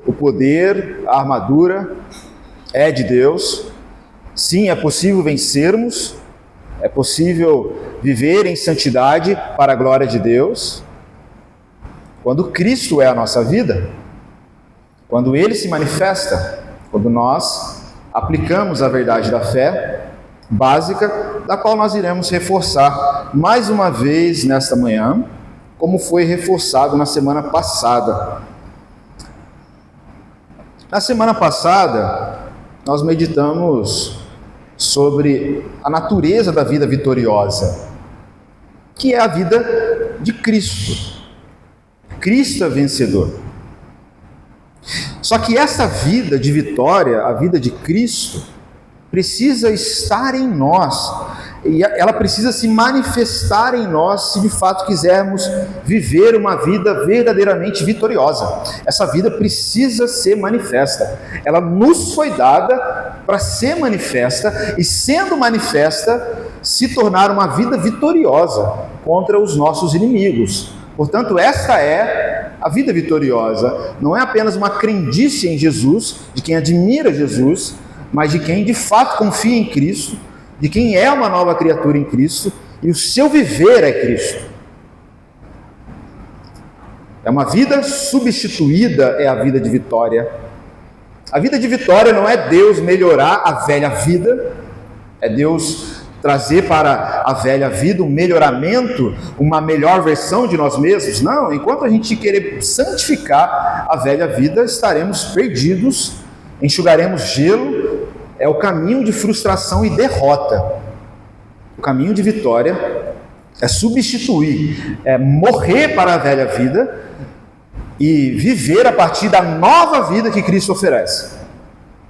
o poder, a armadura é de Deus. Sim, é possível vencermos, é possível viver em santidade para a glória de Deus, quando Cristo é a nossa vida, quando Ele se manifesta, quando nós aplicamos a verdade da fé básica, da qual nós iremos reforçar mais uma vez nesta manhã, como foi reforçado na semana passada. Na semana passada, nós meditamos sobre a natureza da vida vitoriosa, que é a vida de Cristo. Cristo é vencedor. Só que essa vida de vitória, a vida de Cristo, precisa estar em nós, e ela precisa se manifestar em nós se de fato quisermos viver uma vida verdadeiramente vitoriosa. Essa vida precisa ser manifesta, ela nos foi dada para ser manifesta, e sendo manifesta, se tornar uma vida vitoriosa contra os nossos inimigos. Portanto, esta é a vida vitoriosa, não é apenas uma crendice em Jesus, de quem admira Jesus, mas de quem de fato confia em Cristo, de quem é uma nova criatura em Cristo, e o seu viver é Cristo. É uma vida substituída, é a vida de vitória. A vida de vitória não é Deus melhorar a velha vida, é Deus trazer para a velha vida um melhoramento, uma melhor versão de nós mesmos. Não, enquanto a gente querer santificar a velha vida, estaremos perdidos, enxugaremos gelo. É o caminho de frustração e derrota. O caminho de vitória é substituir, é morrer para a velha vida e viver a partir da nova vida que Cristo oferece.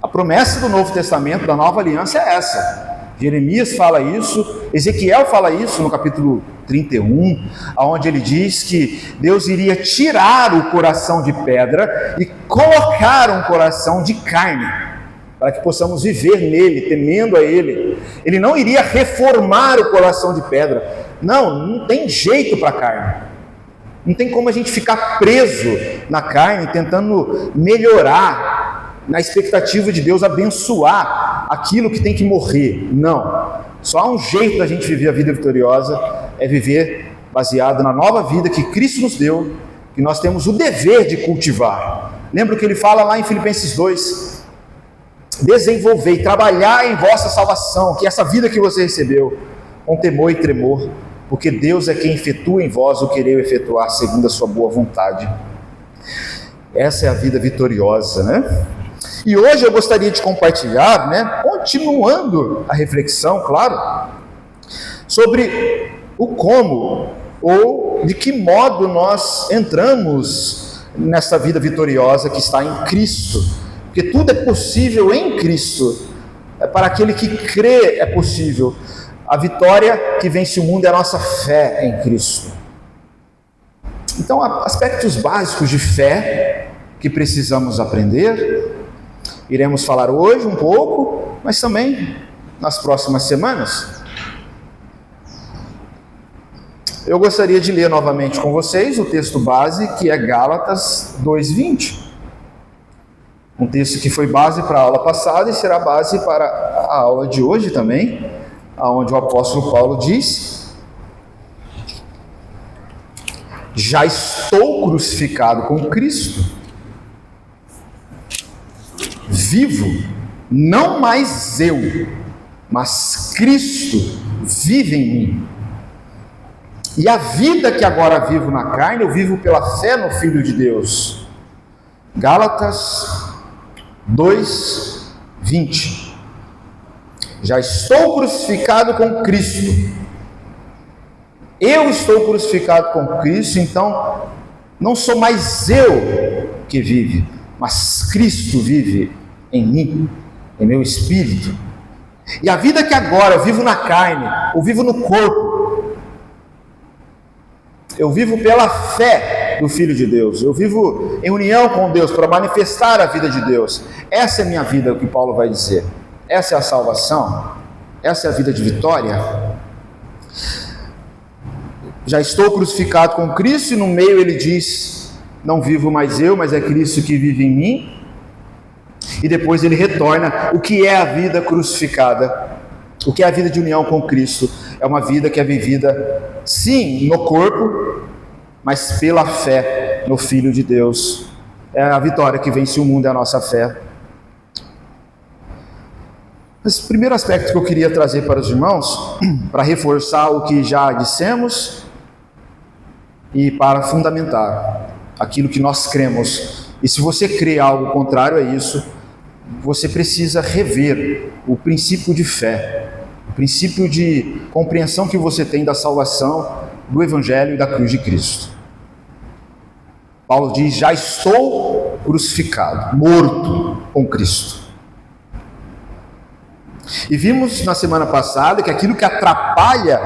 A promessa do Novo Testamento, da nova aliança, é essa. Jeremias fala isso, Ezequiel fala isso no capítulo 31, onde ele diz que Deus iria tirar o coração de pedra e colocar um coração de carne, para que possamos viver nele, temendo a Ele. Ele não iria reformar o coração de pedra. Não tem jeito para a carne. Não tem como a gente ficar preso na carne, tentando melhorar, na expectativa de Deus abençoar aquilo que tem que morrer. Não. Só há um jeito da gente viver a vida vitoriosa, é viver baseado na nova vida que Cristo nos deu, que nós temos o dever de cultivar. Lembra o que ele fala lá em Filipenses 2? Desenvolver, trabalhar em vossa salvação, que essa vida que você recebeu, com temor e tremor, porque Deus é quem efetua em vós o querer efetuar segundo a sua boa vontade. Essa é a vida vitoriosa, né? E hoje eu gostaria de compartilhar, né, continuando a reflexão, claro, sobre o como ou de que modo nós entramos nessa vida vitoriosa que está em Cristo. Porque tudo é possível em Cristo, para aquele que crê é possível. A vitória que vence o mundo é a nossa fé em Cristo. Então, há aspectos básicos de fé que precisamos aprender. Iremos falar hoje um pouco, mas também nas próximas semanas. Eu gostaria de ler novamente com vocês o texto base, que é Gálatas 2:20. Um texto que foi base para a aula passada e será base para a aula de hoje também, onde o apóstolo Paulo diz: já estou crucificado com Cristo, vivo, não mais eu, mas Cristo vive em mim. E a vida que agora vivo na carne, eu vivo pela fé no Filho de Deus. Gálatas 2:20. Já estou crucificado com Cristo. Eu estou crucificado com Cristo, então não sou mais eu que vive, mas Cristo vive em mim, em meu espírito. E a vida que agora eu vivo na carne, eu vivo no corpo, eu vivo pela fé do Filho de Deus, eu vivo em união com Deus para manifestar a vida de Deus. Essa é a minha vida, o que Paulo vai dizer. Essa é a salvação, essa é a vida de vitória. Já estou crucificado com Cristo, e no meio ele diz, não vivo mais eu, mas é Cristo que vive em mim. E depois ele retorna. O que é a vida crucificada? O que é a vida de união com Cristo? É uma vida que é vivida, sim, no corpo, mas pela fé no Filho de Deus. É a vitória que vence o mundo, é a nossa fé. Esse primeiro aspecto que eu queria trazer para os irmãos, para reforçar o que já dissemos e para fundamentar aquilo que nós cremos. E se você crê algo contrário a isso, você precisa rever o princípio de fé, o princípio de compreensão que você tem da salvação, do Evangelho e da cruz de Cristo. Paulo diz: já estou crucificado, morto com Cristo. E vimos na semana passada que aquilo que atrapalha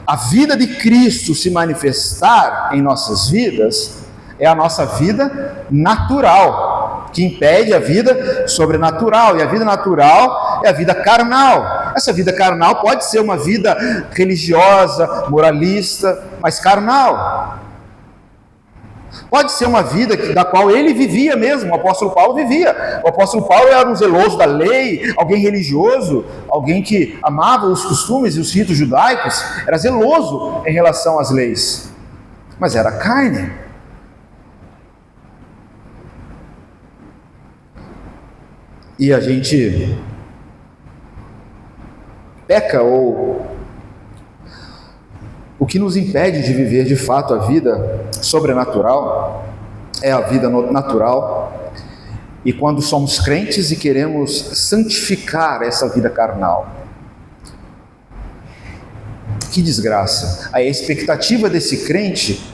a vida de Cristo se manifestar em nossas vidas é a nossa vida natural, que impede a vida sobrenatural. E a vida natural é a vida carnal. Essa vida carnal pode ser uma vida religiosa, moralista, mas carnal. Pode ser uma vida da qual ele vivia mesmo, o apóstolo Paulo vivia. O apóstolo Paulo era um zeloso da lei, alguém religioso, alguém que amava os costumes e os ritos judaicos, era zeloso em relação às leis, mas era carne. E a gente peca, ou o que nos impede de viver de fato a vida sobrenatural é a vida natural. E quando somos crentes e queremos santificar essa vida carnal, que desgraça! A expectativa desse crente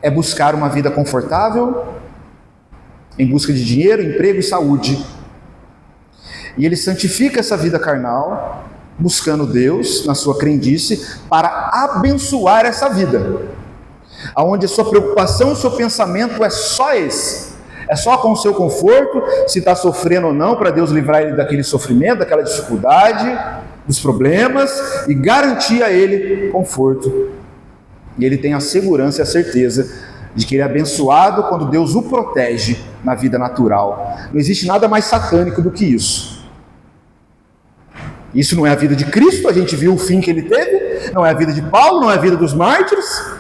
é buscar uma vida confortável, em busca de dinheiro, emprego e saúde. E ele santifica essa vida carnal, buscando Deus na sua crendice para abençoar essa vida, aonde a sua preocupação, o seu pensamento é só esse, é só com o seu conforto, se está sofrendo ou não, para Deus livrar ele daquele sofrimento, daquela dificuldade, dos problemas, e garantir a ele conforto. E ele tem a segurança e a certeza de que ele é abençoado quando Deus o protege na vida natural. Não existe nada mais satânico do que isso. Isso não é a vida de Cristo, a gente viu o fim que ele teve, não é a vida de Paulo, não é a vida dos mártires,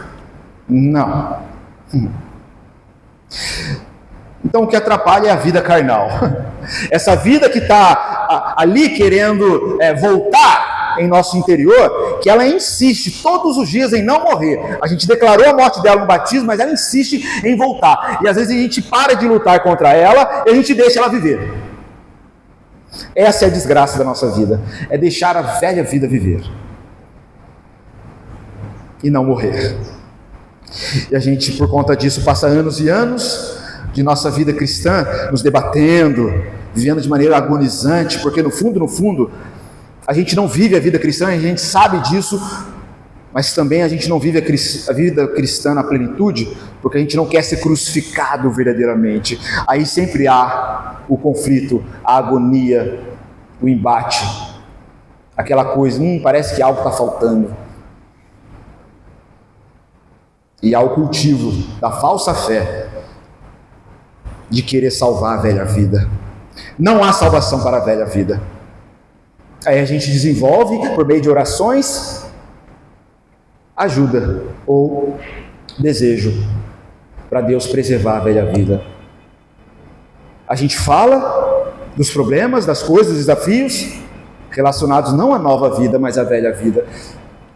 não. Então o que atrapalha é a vida carnal, essa vida que está ali querendo voltar em nosso interior, que ela insiste todos os dias em não morrer. A gente declarou a morte dela no batismo, mas ela insiste em voltar, e às vezes a gente para de lutar contra ela e a gente deixa ela viver. Essa é a desgraça da nossa vida, é deixar a velha vida viver e não morrer. E a gente, por conta disso, passa anos e anos de nossa vida cristã nos debatendo, vivendo de maneira agonizante, porque no fundo, a gente não vive a vida cristã, a gente sabe disso, mas também a gente não vive a vida cristã na plenitude, porque a gente não quer ser crucificado verdadeiramente. Aí sempre há o conflito, a agonia, o embate, aquela coisa, parece que algo está faltando. E há o cultivo da falsa fé, de querer salvar a velha vida. Não há salvação para a velha vida. Aí a gente desenvolve, por meio de orações, ajuda ou desejo para Deus preservar a velha vida. A gente fala dos problemas, das coisas, dos desafios relacionados não à nova vida, mas à velha vida.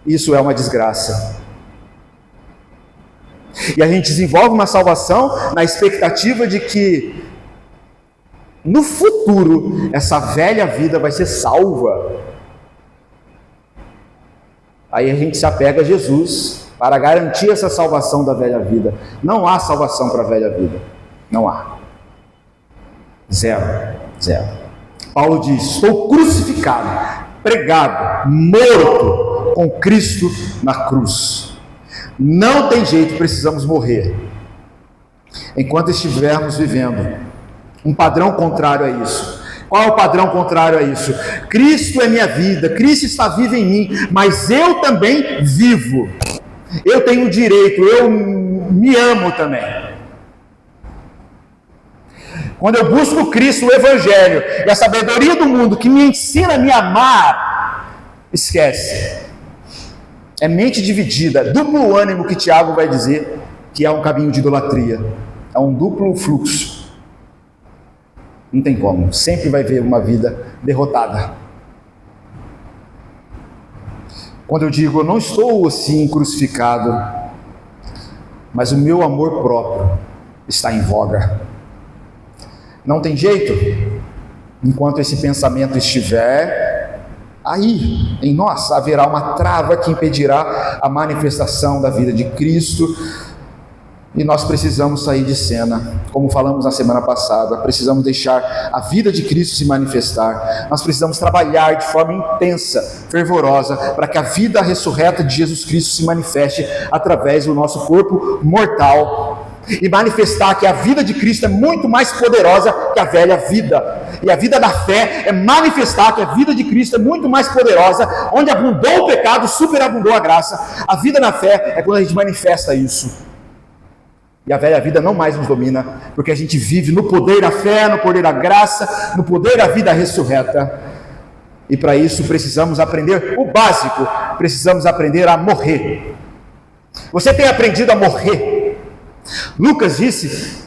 Isso é uma desgraça. E a gente desenvolve uma salvação na expectativa de que no futuro essa velha vida vai ser salva. Aí a gente se apega a Jesus para garantir essa salvação da velha vida. Não há salvação para a velha vida. Não há. Zero. Paulo diz: estou crucificado, pregado, morto com Cristo na cruz. Não tem jeito, precisamos morrer enquanto estivermos vivendo um padrão contrário a isso. Qual é o padrão contrário a isso? Cristo é minha vida, Cristo está vivo em mim, mas eu também vivo. Eu tenho direito, eu me amo também. quando eu busco Cristo, o Evangelho e a sabedoria do mundo que me ensina a me amar, esquece. É mente dividida, duplo ânimo que Tiago vai dizer que é um caminho de idolatria, é um duplo fluxo. Não tem como, sempre vai haver uma vida derrotada. Quando eu digo, eu não estou assim crucificado, mas o meu amor próprio está em voga. Não tem jeito, enquanto esse pensamento estiver aí em nós, haverá uma trava que impedirá a manifestação da vida de Cristo. E nós precisamos sair de cena, como falamos na semana passada, precisamos deixar a vida de Cristo se manifestar, nós precisamos trabalhar de forma intensa, fervorosa, para que a vida ressurreta de Jesus Cristo se manifeste através do nosso corpo mortal, e manifestar que a vida de Cristo é muito mais poderosa que a velha vida, e a vida da fé é manifestar que a vida de Cristo é muito mais poderosa, onde abundou o pecado, superabundou a graça. A vida na fé é quando a gente manifesta isso. E a velha vida não mais nos domina, porque a gente vive no poder da fé, no poder da graça, no poder da vida ressurreta. E para isso precisamos aprender o básico, precisamos aprender a morrer. Você tem aprendido a morrer? Lucas disse,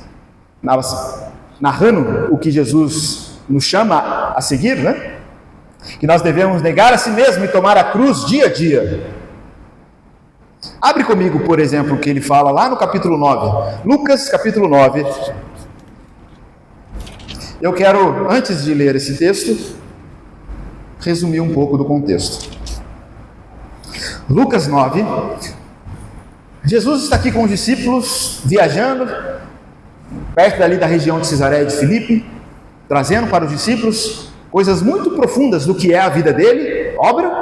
narrando o que Jesus nos chama a seguir, né? Que nós devemos negar a si mesmo e tomar a cruz dia a dia. Abre comigo, por exemplo, o que ele fala lá no capítulo 9, Lucas capítulo 9. Eu quero, antes de ler esse texto, resumir um pouco do contexto. Lucas 9, Jesus está aqui com os discípulos, viajando, perto dali da região de Cesareia de Filipe, trazendo para os discípulos coisas muito profundas do que é a vida dele, obra,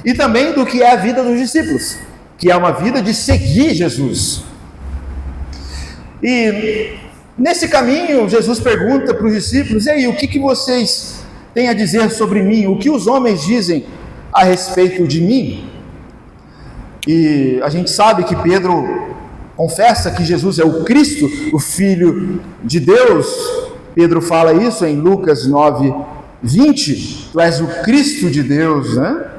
e também do que é a vida dos discípulos, que é uma vida de seguir Jesus. E nesse caminho, Jesus pergunta para os discípulos: e aí, o que vocês têm a dizer sobre mim? O que os homens dizem a respeito de mim? E a gente sabe que Pedro confessa que Jesus é o Cristo, o Filho de Deus. Pedro fala isso em Lucas 9, 20. Tu és o Cristo de Deus, né?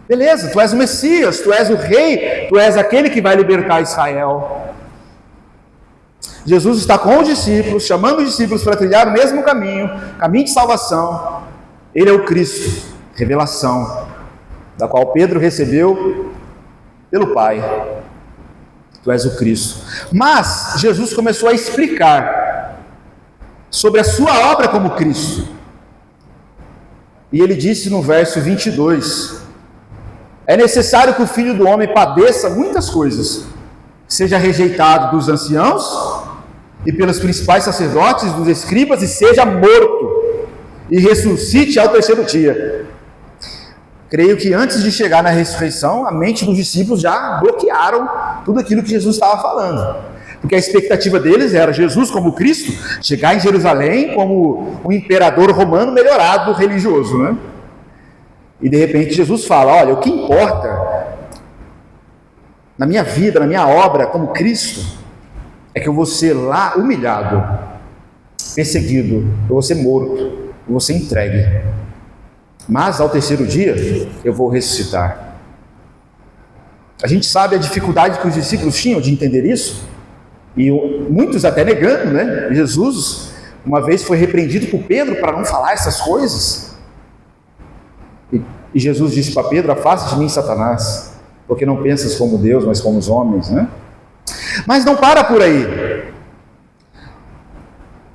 Beleza, tu és o Messias, tu és o Rei, tu és aquele que vai libertar Israel. Jesus está com os discípulos, chamando os discípulos para trilhar o mesmo caminho, caminho de salvação. Ele é o Cristo, revelação, da qual Pedro recebeu pelo Pai. Tu és o Cristo. Mas Jesus começou a explicar sobre a sua obra como Cristo. E ele disse no verso 22... é necessário que o Filho do Homem padeça muitas coisas, seja rejeitado dos anciãos e pelos principais sacerdotes, dos escribas, e seja morto, e ressuscite ao terceiro dia. Creio que antes de chegar na ressurreição, a mente dos discípulos já bloquearam tudo aquilo que Jesus estava falando, porque a expectativa deles era Jesus como Cristo, chegar em Jerusalém como um imperador romano melhorado, religioso, né? E de repente Jesus fala: olha, o que importa na minha vida, na minha obra como Cristo, é que eu vou ser lá humilhado, perseguido, eu vou ser morto, eu vou ser entregue, mas ao terceiro dia eu vou ressuscitar. A gente sabe a dificuldade que os discípulos tinham de entender isso, e muitos até negando, né? Jesus uma vez foi repreendido por Pedro para não falar essas coisas. E Jesus disse para Pedro: afasta de mim, Satanás, porque não pensas como Deus, mas como os homens, né? Mas não para por aí,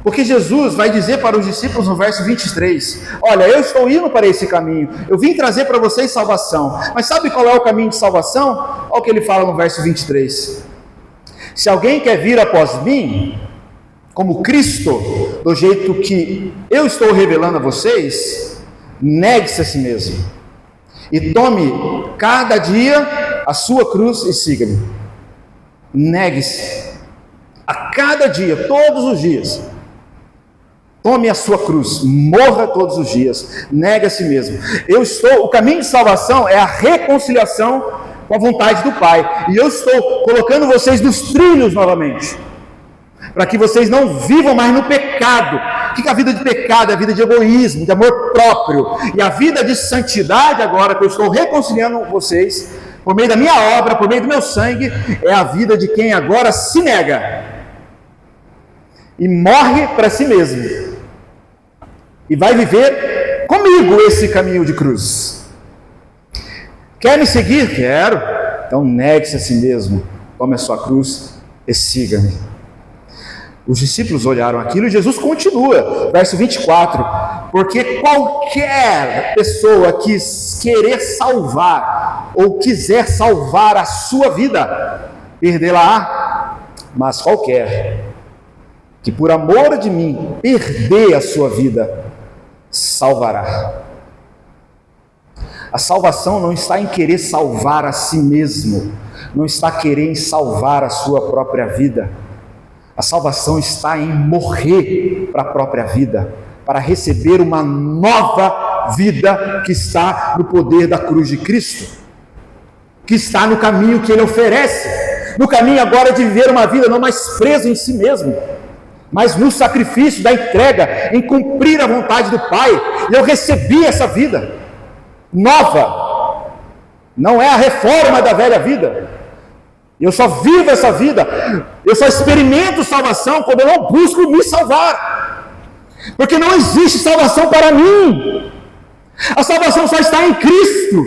porque Jesus vai dizer para os discípulos no verso 23, olha, eu estou indo para esse caminho, eu vim trazer para vocês salvação, mas sabe qual é o caminho de salvação? Olha o que ele fala no verso 23, se alguém quer vir após mim, como Cristo, do jeito que eu estou revelando a vocês, negue-se a si mesmo, e tome cada dia a sua cruz e siga-me. Negue-se a cada dia, todos os dias. Tome a sua cruz, morra todos os dias, negue a si mesmo. O caminho de salvação é a reconciliação com a vontade do Pai, e eu estou colocando vocês nos trilhos novamente. para que vocês não vivam mais no pecado. O que é a vida de pecado? É a vida de egoísmo, de amor próprio. E a vida de santidade agora, que eu estou reconciliando vocês, por meio da minha obra, por meio do meu sangue, é a vida de quem agora se nega e morre para si mesmo, e vai viver comigo esse caminho de cruz. Quer me seguir? Quero. Então negue-se a si mesmo, tome a sua cruz e siga-me. Os discípulos olharam aquilo e Jesus continua, verso 24: porque qualquer pessoa que querer salvar, ou quiser salvar a sua vida, perdê-la-á, mas qualquer que por amor de mim perder a sua vida, salvará. A salvação não está em querer salvar a si mesmo, não está querendo salvar a sua própria vida. A salvação está em morrer para a própria vida, para receber uma nova vida que está no poder da cruz de Cristo, que está no caminho que Ele oferece, no caminho agora de viver uma vida não mais preso em si mesmo, mas no sacrifício da entrega, em cumprir a vontade do Pai. E eu recebi essa vida nova, não é a reforma da velha vida. Eu só vivo essa vida, eu só experimento salvação quando eu não busco me salvar, porque não existe salvação para mim. A salvação só está em Cristo,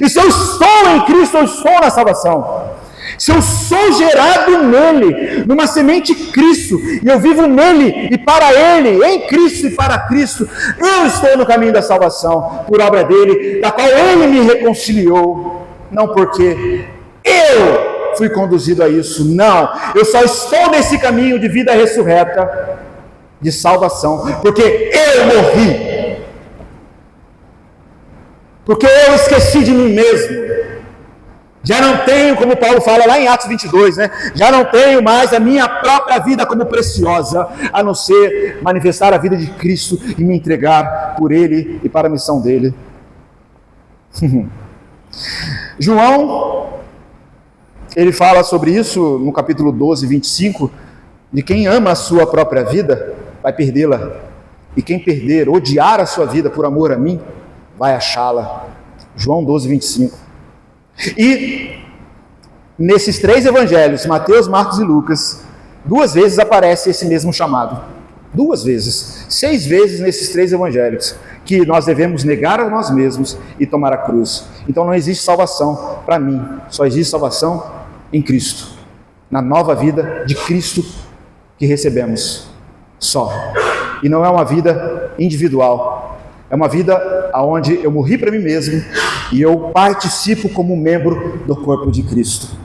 e se eu estou em Cristo, eu estou na salvação. Se eu sou gerado nele, numa semente Cristo, e eu vivo nele e para ele, em Cristo e para Cristo, eu estou no caminho da salvação, por obra dele, da qual ele me reconciliou, não porque eu fui conduzido a isso, não, eu só estou nesse caminho de vida ressurreta, de salvação, porque eu morri, porque eu esqueci de mim mesmo. Já não tenho, como Paulo fala lá em Atos 22, já não tenho mais a minha própria vida como preciosa, a não ser manifestar a vida de Cristo e me entregar por Ele e para a missão dEle. João, ele fala sobre isso no capítulo 12, 25, de quem ama a sua própria vida, vai perdê-la, e quem perder, odiar a sua vida por amor a mim, vai achá-la. João 12, 25. E nesses três evangelhos, Mateus, Marcos e Lucas, 2 vezes aparece esse mesmo chamado. 2 vezes, 6 vezes nesses 3 evangelhos, que nós devemos negar a nós mesmos e tomar a cruz. Então não existe salvação para mim, só existe salvação em Cristo, na nova vida de Cristo que recebemos, só. E não é uma vida individual, é uma vida onde eu morri para mim mesmo e eu participo como membro do corpo de Cristo.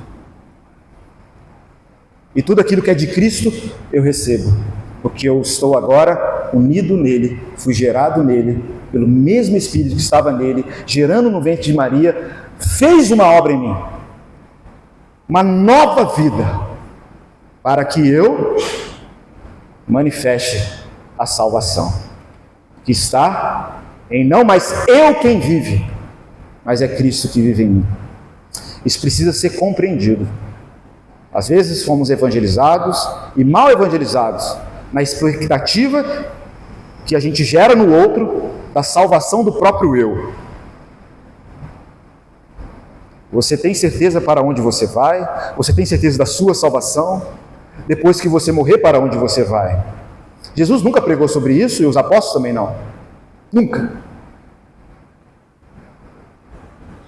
E tudo aquilo que é de Cristo eu recebo, porque eu estou agora unido nele, fui gerado nele, pelo mesmo Espírito que estava nele, gerando no ventre de Maria, fez uma obra em mim, uma nova vida, para que eu manifeste a salvação, que está em não mais eu quem vive, mas é Cristo que vive em mim. Isso precisa ser compreendido. Às vezes fomos evangelizados e mal evangelizados, na expectativa que a gente gera no outro da salvação do próprio eu. Você tem certeza para onde você vai? Você tem certeza da sua salvação? Depois que você morrer, para onde você vai? Jesus nunca pregou sobre isso e os apóstolos também não. Nunca.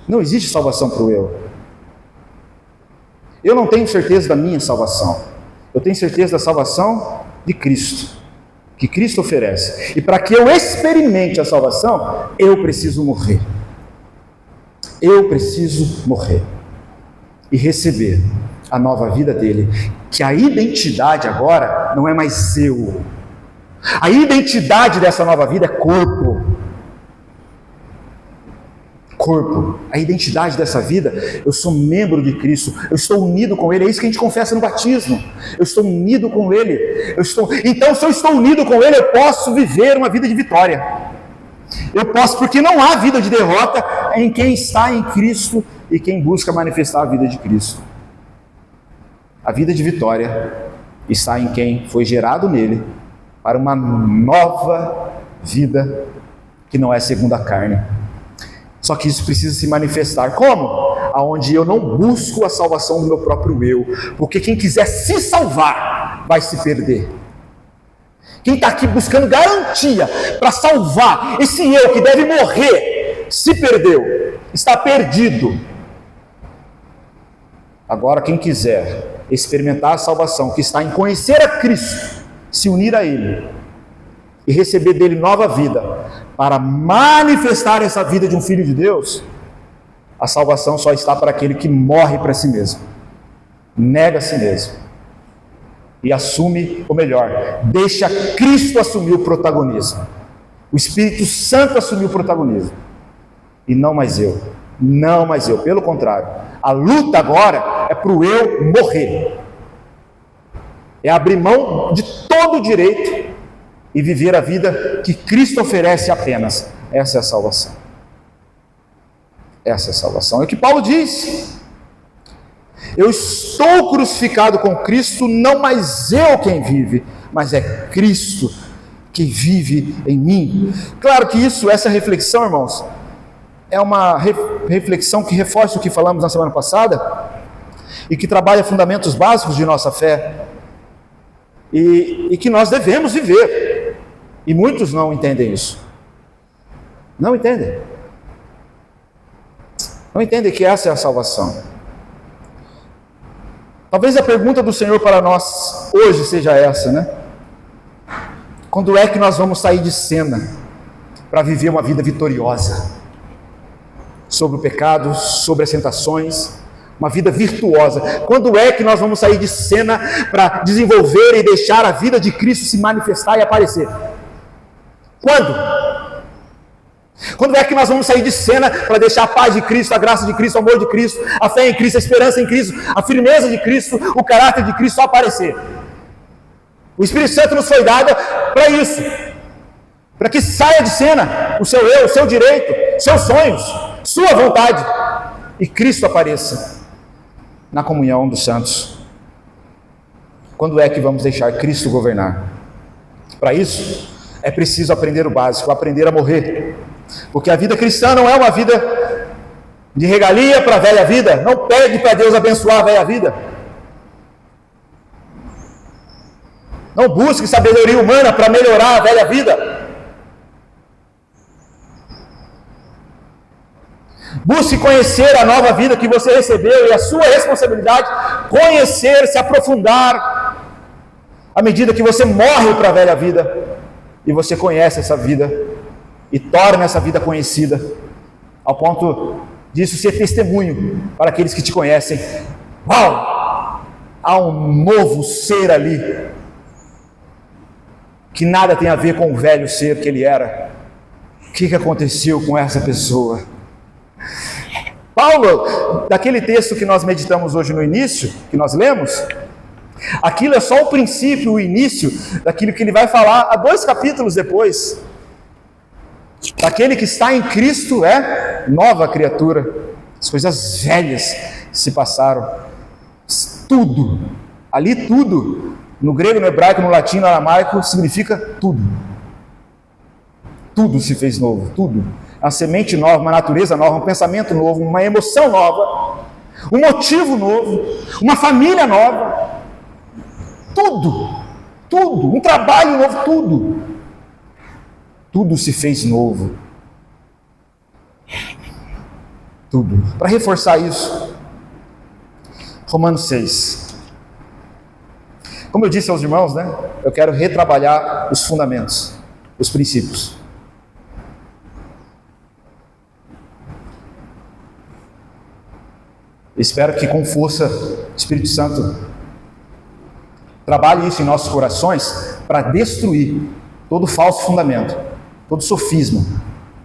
Não existe salvação para o eu. Eu não tenho certeza da minha salvação. Eu tenho certeza da salvação de Cristo, que Cristo oferece. E para que eu experimente a salvação, eu preciso morrer. Eu preciso morrer e receber a nova vida dele, que a identidade agora não é mais eu. A identidade dessa nova vida é corpo. Corpo. A identidade dessa vida, eu sou membro de Cristo, eu estou unido com Ele, é isso que a gente confessa no batismo. Eu estou unido com Ele. Então, se eu estou unido com Ele, eu posso viver uma vida de vitória. Eu posso, porque não há vida de derrota em quem está em Cristo e quem busca manifestar a vida de Cristo. A vida de vitória está em quem foi gerado nele para uma nova vida que não é segundo a carne. Só que isso precisa se manifestar. Como? Aonde eu não busco a salvação do meu próprio eu, porque quem quiser se salvar vai se perder. Quem está aqui buscando garantia para salvar esse eu que deve morrer, se perdeu, está perdido. Agora quem quiser experimentar a salvação que está em conhecer a Cristo, se unir a Ele e receber dele nova vida, para manifestar essa vida de um filho de Deus, a salvação só está para aquele que morre para si mesmo, nega a si mesmo e assume, ou melhor, deixa Cristo assumir o protagonismo, o Espírito Santo assumir o protagonismo, e não mais eu, pelo contrário, a luta agora é para o eu morrer, é abrir mão de todo o direito e viver a vida que Cristo oferece apenas. Essa é a salvação. Essa é a salvação. É o que Paulo diz: eu estou crucificado com Cristo, não mais eu quem vive, mas é Cristo que vive em mim. Claro que essa reflexão, irmãos, é uma reflexão que reforça o que falamos na semana passada e que trabalha fundamentos básicos de nossa fé e que nós devemos viver. E muitos não entendem isso. Não entendem. Não entendem que essa é a salvação. Talvez a pergunta do Senhor para nós hoje seja essa, né? Quando é que nós vamos sair de cena para viver uma vida vitoriosa? Sobre o pecado, sobre as tentações, uma vida virtuosa. Quando é que nós vamos sair de cena para desenvolver e deixar a vida de Cristo se manifestar e aparecer? Quando? Quando é que nós vamos sair de cena para deixar a paz de Cristo, a graça de Cristo, o amor de Cristo, a fé em Cristo, a esperança em Cristo, a firmeza de Cristo, o caráter de Cristo aparecer? O Espírito Santo nos foi dado para isso, para que saia de cena o seu eu, o seu direito, seus sonhos, sua vontade, e Cristo apareça na comunhão dos santos. Quando é que vamos deixar Cristo governar? Para isso é preciso aprender o básico, aprender a morrer, porque a vida cristã não é uma vida de regalia para a velha vida. Não pede para Deus abençoar a velha vida, não busque sabedoria humana para melhorar a velha vida, busque conhecer a nova vida que você recebeu, e a sua responsabilidade conhecer, se aprofundar, à medida que você morre para a velha vida e você conhece essa vida e torna essa vida conhecida, ao ponto disso ser testemunho para aqueles que te conhecem. Uau! Há um novo ser ali, que nada tem a ver com o velho ser que ele era. O que aconteceu com essa pessoa? Paulo, daquele texto que nós meditamos hoje no início, que nós lemos, aquilo é só o princípio, o início daquilo que ele vai falar há 2 capítulos depois. Aquele que está em Cristo é nova criatura, as coisas velhas se passaram. Tudo, ali tudo, no grego, no hebraico, no latim, no aramaico, significa tudo. Tudo se fez novo, tudo. Uma semente nova, uma natureza nova, um pensamento novo, uma emoção nova, um motivo novo, uma família nova. Tudo, um trabalho novo, tudo se fez novo. Tudo. Para reforçar isso, Romanos 6. Como eu disse aos irmãos, né? Eu quero retrabalhar os fundamentos, os princípios. Espero que com força o Espírito Santo trabalhe isso em nossos corações para destruir todo falso fundamento, todo sofisma,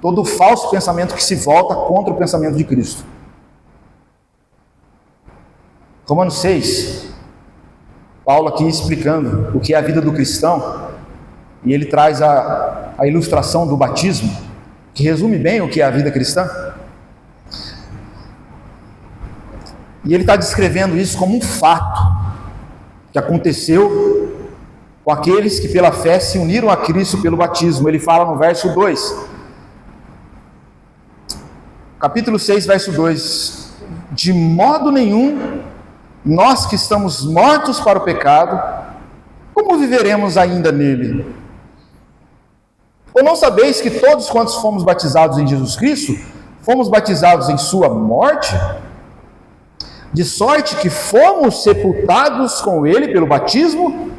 todo falso pensamento que se volta contra o pensamento de Cristo. Romanos 6, Paulo aqui explicando o que é a vida do cristão, e ele traz a ilustração do batismo, que resume bem o que é a vida cristã. E ele está descrevendo isso como um fato. que aconteceu com aqueles que pela fé se uniram a Cristo pelo batismo. Ele fala no verso 2, capítulo 6, verso 2: de modo nenhum, nós que estamos mortos para o pecado, como viveremos ainda nele? Ou não sabeis que todos quantos fomos batizados em Jesus Cristo, fomos batizados em sua morte? De sorte que fomos sepultados com ele pelo batismo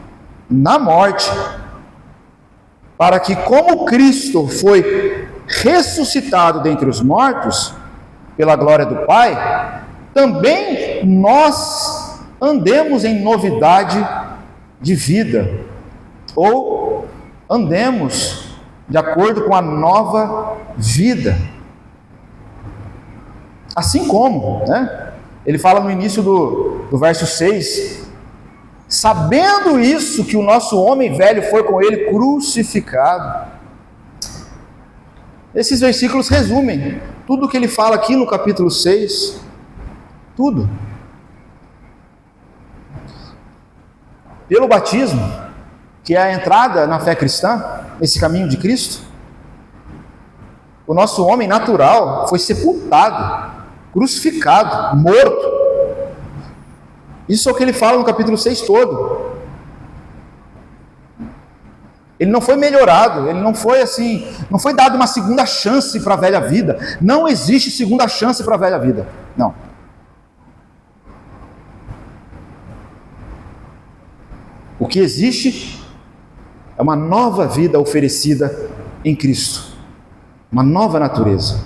na morte, para que, como Cristo foi ressuscitado dentre os mortos, pela glória do Pai, também nós andemos em novidade de vida, ou andemos de acordo com a nova vida. Assim como, ele fala no início do verso 6, sabendo isso, que o nosso homem velho foi com ele crucificado. Esses versículos resumem tudo o que ele fala aqui no capítulo 6, tudo. Pelo batismo, que é a entrada na fé cristã, nesse caminho de Cristo, o nosso homem natural foi sepultado, crucificado, morto. Isso é o que ele fala no capítulo 6 todo. Ele não foi melhorado, ele não foi assim, não foi dado uma segunda chance para a velha vida. Não existe segunda chance para a velha vida, não. O que existe é uma nova vida oferecida em Cristo, uma nova natureza,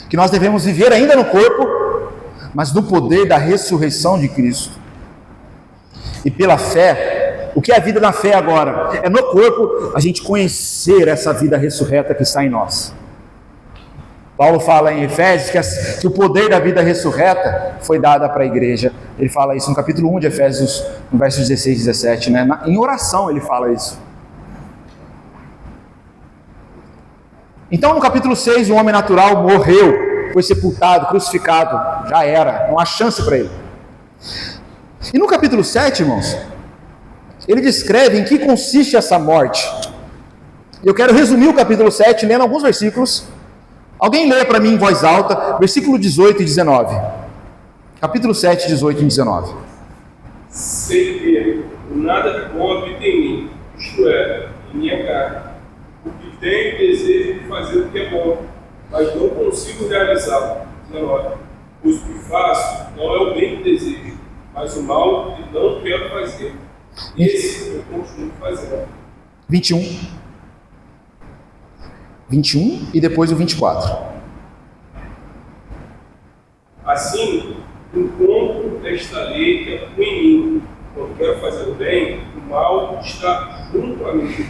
que nós devemos viver ainda no corpo, mas no poder da ressurreição de Cristo. E pela fé, o que é a vida na fé agora? É no corpo a gente conhecer essa vida ressurreta que está em nós. Paulo fala em Efésios que o poder da vida ressurreta foi dada para a igreja. Ele fala isso no capítulo 1 de Efésios, no versos 16 e 17, em oração ele fala isso. Então no capítulo 6, o homem natural morreu, foi sepultado, crucificado, já era, não há chance para ele. E no capítulo 7, irmãos, ele descreve em que consiste essa morte. Eu quero resumir o capítulo 7, lendo alguns versículos. Alguém leia para mim em voz alta, versículo 18 e 19. Capítulo 7, 18 e 19. Sei que nada de bom habita em mim, isto é, em minha carne, porque tenho desejo de fazer o que é bom, mas não consigo realizá-lo. 19. Pois o que faço não é o bem que desejo, mas o mal que não quero fazer. Esse eu continuo fazendo. 21 e depois o 24. Assim, encontro esta lei que é em mim. Quando quero fazer o bem, o mal está junto a mim.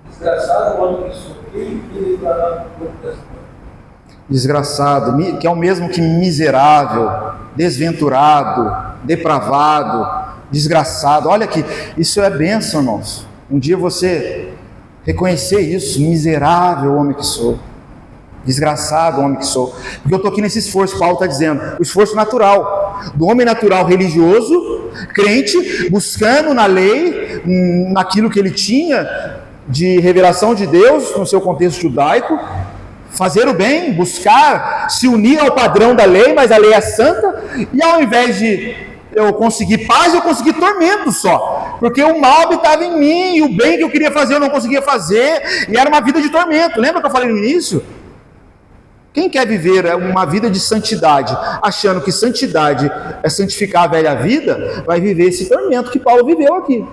Desgraçado o homem que sorri e declarado por das Desgraçado, que é o mesmo que miserável, desventurado, depravado, desgraçado. Olha aqui, isso é bênção, irmãos. Um dia você reconhecer isso, miserável homem que sou, desgraçado homem que sou. Porque eu estou aqui nesse esforço, Paulo está dizendo, o esforço natural, do homem natural religioso, crente, buscando na lei, naquilo que ele tinha de revelação de Deus, no seu contexto judaico, fazer o bem, buscar se unir ao padrão da lei, mas a lei é santa, e ao invés de eu conseguir paz, eu consegui tormento só, porque o mal habitava em mim, e o bem que eu queria fazer eu não conseguia fazer, e era uma vida de tormento. Lembra que eu falei no início? Quem quer viver uma vida de santidade, achando que santidade é santificar a velha vida, vai viver esse tormento que Paulo viveu aqui.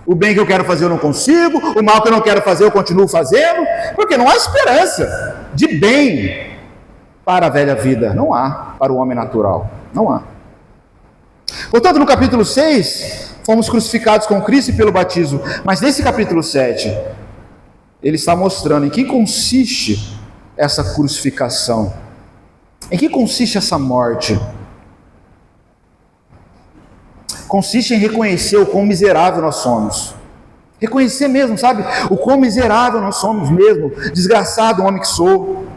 O bem que eu quero fazer eu não consigo, o mal que eu não quero fazer eu continuo fazendo, porque não há esperança de bem para a velha vida, não há para o homem natural, não há. Portanto, no capítulo 6, fomos crucificados com Cristo pelo batismo, mas nesse capítulo 7, ele está mostrando em que consiste essa crucificação, em que consiste essa morte. Consiste em reconhecer o quão miserável nós somos. Reconhecer mesmo, sabe? O quão miserável nós somos mesmo. Desgraçado homem que sou.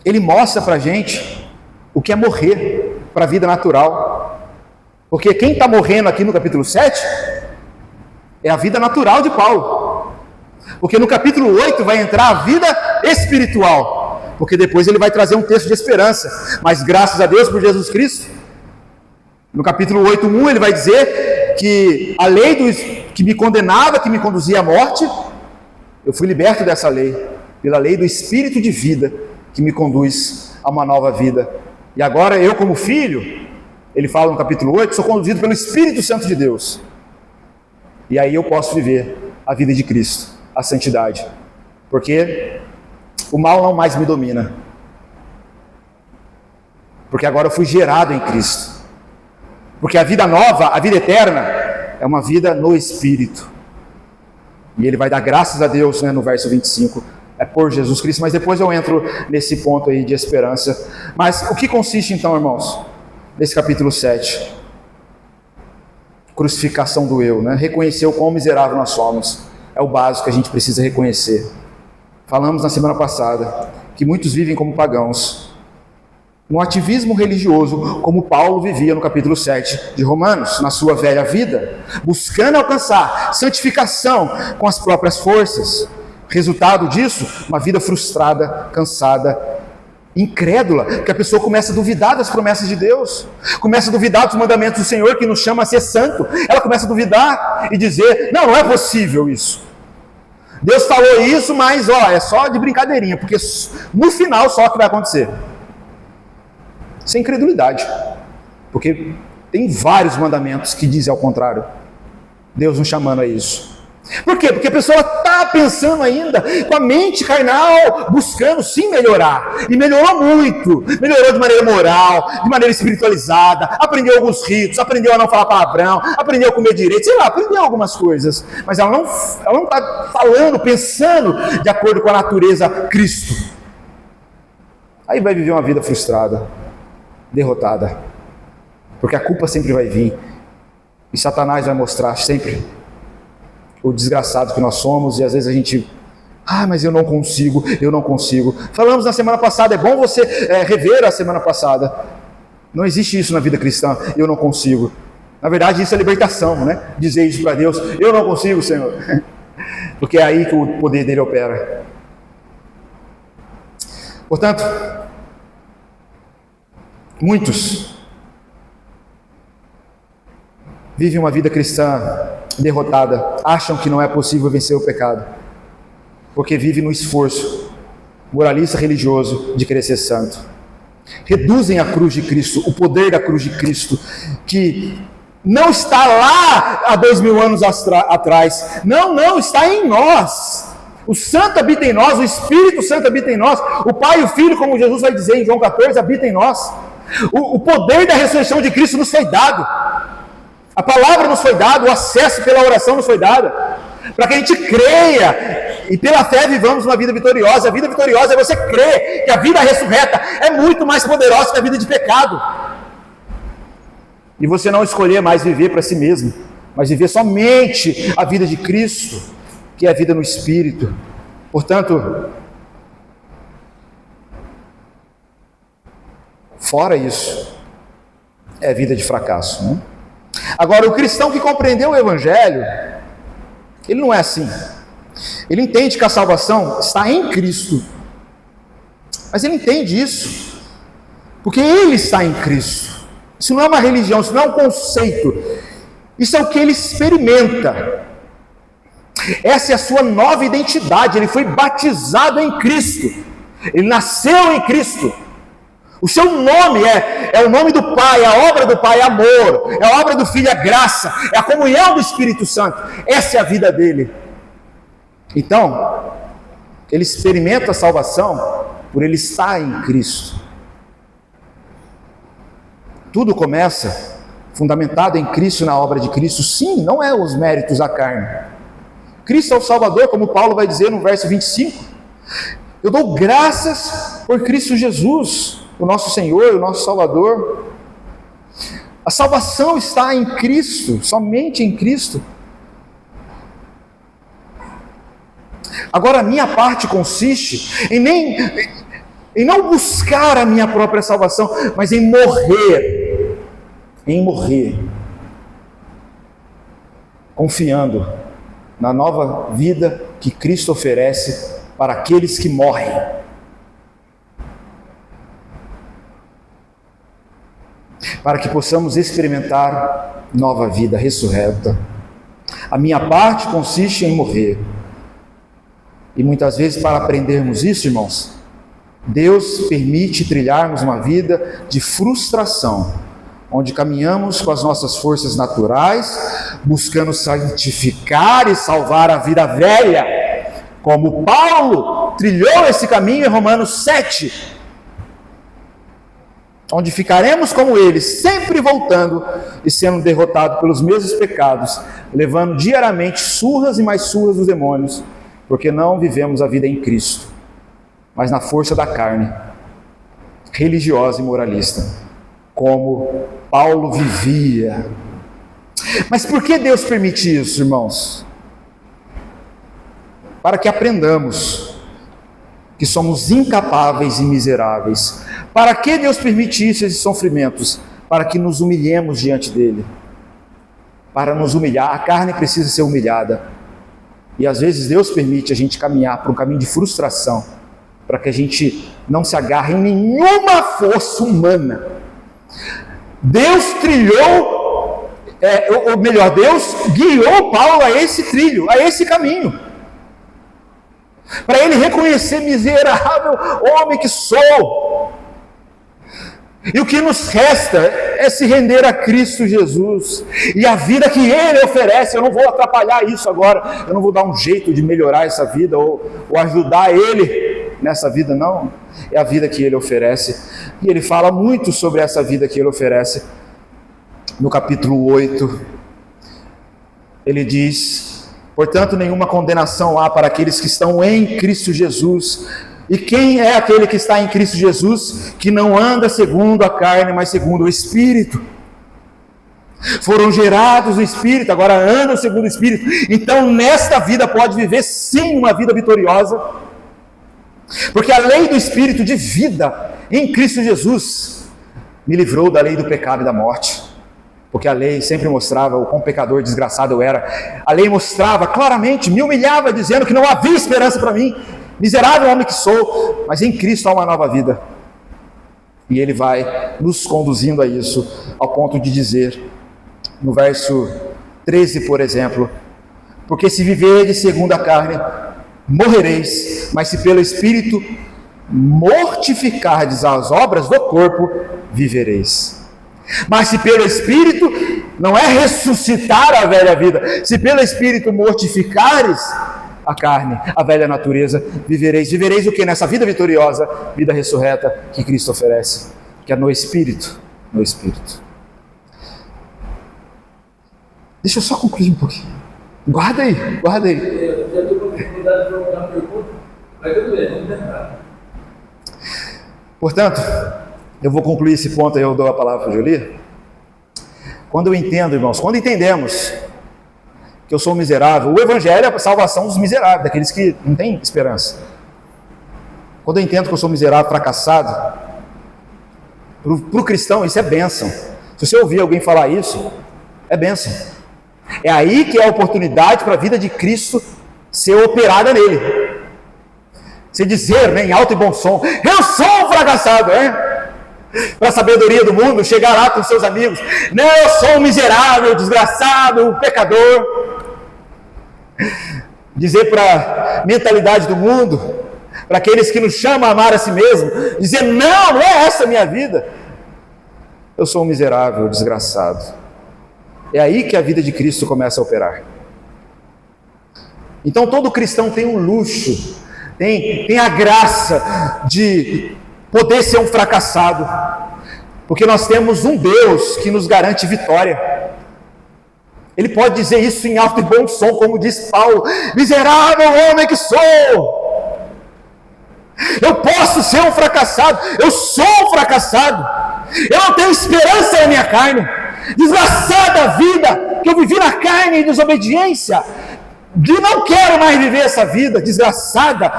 Ele mostra pra gente o que é morrer para a vida natural. Porque quem está morrendo aqui no capítulo 7 é a vida natural de Paulo. Porque no capítulo 8 vai entrar a vida espiritual. Porque depois ele vai trazer um texto de esperança. Mas graças a Deus por Jesus Cristo, no capítulo 8:1 ele vai dizer que a lei que me condenava, que me conduzia à morte, eu fui liberto dessa lei, pela lei do Espírito de vida, que me conduz a uma nova vida. E agora eu, como filho, ele fala no capítulo 8, sou conduzido pelo Espírito Santo de Deus. E aí eu posso viver a vida de Cristo, a santidade. Porque o mal não mais me domina. Porque agora eu fui gerado em Cristo. Porque a vida nova, a vida eterna, é uma vida no Espírito. E ele vai dar graças a Deus, né, no verso 25, é por Jesus Cristo. Mas depois eu entro nesse ponto aí de esperança. Mas o que consiste então, irmãos, nesse capítulo 7? Crucificação do eu, né? Reconhecer o quão miserável nós somos. É o básico que a gente precisa reconhecer. Falamos na semana passada que muitos vivem como pagãos, no ativismo religioso, como Paulo vivia no capítulo 7 de Romanos, na sua velha vida, buscando alcançar santificação com as próprias forças. Resultado disso, uma vida frustrada, cansada, incrédula, porque a pessoa começa a duvidar das promessas de Deus, começa a duvidar dos mandamentos do Senhor, que nos chama a ser santo. Ela começa a duvidar e dizer, não é possível isso. Deus falou isso, mas é só de brincadeirinha, porque no final só que vai acontecer. Isso é incredulidade, porque tem vários mandamentos que dizem ao contrário. Deus nos chamando a isso. Por quê? Porque a pessoa está pensando ainda com a mente carnal, buscando sim melhorar, e melhorou muito, melhorou de maneira moral, de maneira espiritualizada, aprendeu alguns ritos, aprendeu a não falar palavrão, aprendeu a comer direito, sei lá, aprendeu algumas coisas, mas ela não está falando, pensando de acordo com a natureza Cristo. Aí vai viver uma vida frustrada, derrotada, porque a culpa sempre vai vir, e Satanás vai mostrar sempre o desgraçado que nós somos, e às vezes a gente, mas eu não consigo. Falamos na semana passada, é bom você rever a semana passada. Não existe isso na vida cristã, eu não consigo. Na verdade isso é libertação, né? Dizer isso para Deus, eu não consigo, Senhor. Porque é aí que o poder dele opera. Portanto, muitos vivem uma vida cristã derrotada, acham que não é possível vencer o pecado, porque vivem no esforço moralista religioso de querer ser santo. Reduzem a cruz de Cristo, o poder da cruz de Cristo, que não está lá há 2000 anos atrás, não, está em nós. O Santo habita em nós, o Espírito Santo habita em nós, o Pai e o Filho, como Jesus vai dizer em João 14, habita em nós. O poder da ressurreição de Cristo nos foi dado. A palavra nos foi dada, o acesso pela oração nos foi dado, para que a gente creia e pela fé vivamos uma vida vitoriosa. A vida vitoriosa é você crer que a vida ressurreta é muito mais poderosa que a vida de pecado, e você não escolher mais viver para si mesmo, mas viver somente a vida de Cristo, que é a vida no Espírito. Portanto, fora isso, é vida de fracasso, né? Agora, o cristão que compreendeu o Evangelho, ele não é assim. Ele entende que a salvação está em Cristo, mas ele entende isso porque ele está em Cristo. Isso não é uma religião, isso não é um conceito, isso é o que ele experimenta. Essa é a sua nova identidade. Ele foi batizado em Cristo, ele nasceu em Cristo. O seu nome é o nome do Pai, a obra do Pai é amor, é a obra do Filho é graça, é a comunhão do Espírito Santo. Essa é a vida dele. Então, ele experimenta a salvação por ele estar em Cristo. Tudo começa fundamentado em Cristo, na obra de Cristo. Sim, não é os méritos da carne. Cristo é o Salvador, como Paulo vai dizer no verso 25. Eu dou graças por Cristo Jesus, o nosso Senhor, o nosso Salvador. A salvação está em Cristo, somente em Cristo. Agora a minha parte consiste em em não buscar a minha própria salvação, mas em morrer, confiando na nova vida que Cristo oferece para aqueles que morrem. Para que possamos experimentar nova vida ressurreta. A minha parte consiste em morrer. E muitas vezes, para aprendermos isso, irmãos, Deus permite trilharmos uma vida de frustração, onde caminhamos com as nossas forças naturais, buscando santificar e salvar a vida velha, como Paulo trilhou esse caminho em Romanos 7, onde ficaremos como ele, sempre voltando e sendo derrotados pelos mesmos pecados, levando diariamente surras e mais surras dos demônios, porque não vivemos a vida em Cristo, mas na força da carne, religiosa e moralista, como Paulo vivia. Mas por que Deus permite isso, irmãos? Para que aprendamos que somos incapáveis e miseráveis. Para que Deus permite isso, esses sofrimentos? Para que nos humilhemos diante dele. Para nos humilhar, a carne precisa ser humilhada. E às vezes Deus permite a gente caminhar por um caminho de frustração, para que a gente não se agarre em nenhuma força humana. Deus trilhou, Deus guiou Paulo a esse trilho, a esse caminho, para ele reconhecer: miserável homem que sou. E o que nos resta é se render a Cristo Jesus e a vida que Ele oferece. Eu não vou atrapalhar isso agora, eu não vou dar um jeito de melhorar essa vida ou ajudar Ele nessa vida, não. É a vida que Ele oferece, e Ele fala muito sobre essa vida que Ele oferece. No capítulo 8, Ele diz: portanto, nenhuma condenação há para aqueles que estão em Cristo Jesus. E quem é aquele que está em Cristo Jesus, que não anda segundo a carne, mas segundo o Espírito? Foram gerados no Espírito, agora andam segundo o Espírito. Então, nesta vida pode viver sim uma vida vitoriosa, porque a lei do Espírito de vida em Cristo Jesus me livrou da lei do pecado e da morte. Porque a lei sempre mostrava o quão pecador desgraçado eu era. A lei mostrava claramente, me humilhava, dizendo que não havia esperança para mim. Miserável homem que sou, mas em Cristo há uma nova vida. E Ele vai nos conduzindo a isso, ao ponto de dizer, no verso 13, por exemplo: porque se viverdes segundo a carne, morrereis, mas se pelo Espírito mortificardes as obras do corpo, vivereis. Mas se pelo Espírito, não é ressuscitar a velha vida, se pelo Espírito mortificares a carne, a velha natureza, vivereis. Vivereis o que? Nessa vida vitoriosa, vida ressurreta que Cristo oferece, que é no Espírito. No Espírito. Deixa eu só concluir um pouquinho. Guarda aí. Eu já estou com dificuldade de perguntar uma pergunta, mas tudo bem, vamos tentar. Portanto, eu vou concluir esse ponto, aí eu dou a palavra para o Jolie. Quando eu entendo, irmãos, quando entendemos que eu sou miserável, o Evangelho é a salvação dos miseráveis, daqueles que não têm esperança. Quando eu entendo que eu sou miserável, fracassado, para o cristão isso é bênção. Se você ouvir alguém falar isso, é bênção. É aí que é a oportunidade para a vida de Cristo ser operada nele. Você dizer, né, em alto e bom som: eu sou um fracassado, para a sabedoria do mundo, chegar lá com seus amigos: não, eu sou um miserável, desgraçado, um pecador. Dizer para a mentalidade do mundo, para aqueles que nos chamam a amar a si mesmo, dizer: não é essa a minha vida, eu sou um miserável, desgraçado. É aí que a vida de Cristo começa a operar. Então todo cristão tem um luxo, tem a graça de poder ser um fracassado, porque nós temos um Deus que nos garante vitória. Ele pode dizer isso em alto e bom som, como diz Paulo: miserável homem que sou. Eu posso ser um fracassado, eu sou um fracassado, eu não tenho esperança na minha carne. Desgraçada vida que eu vivi na carne em desobediência, de não quero mais viver essa vida desgraçada.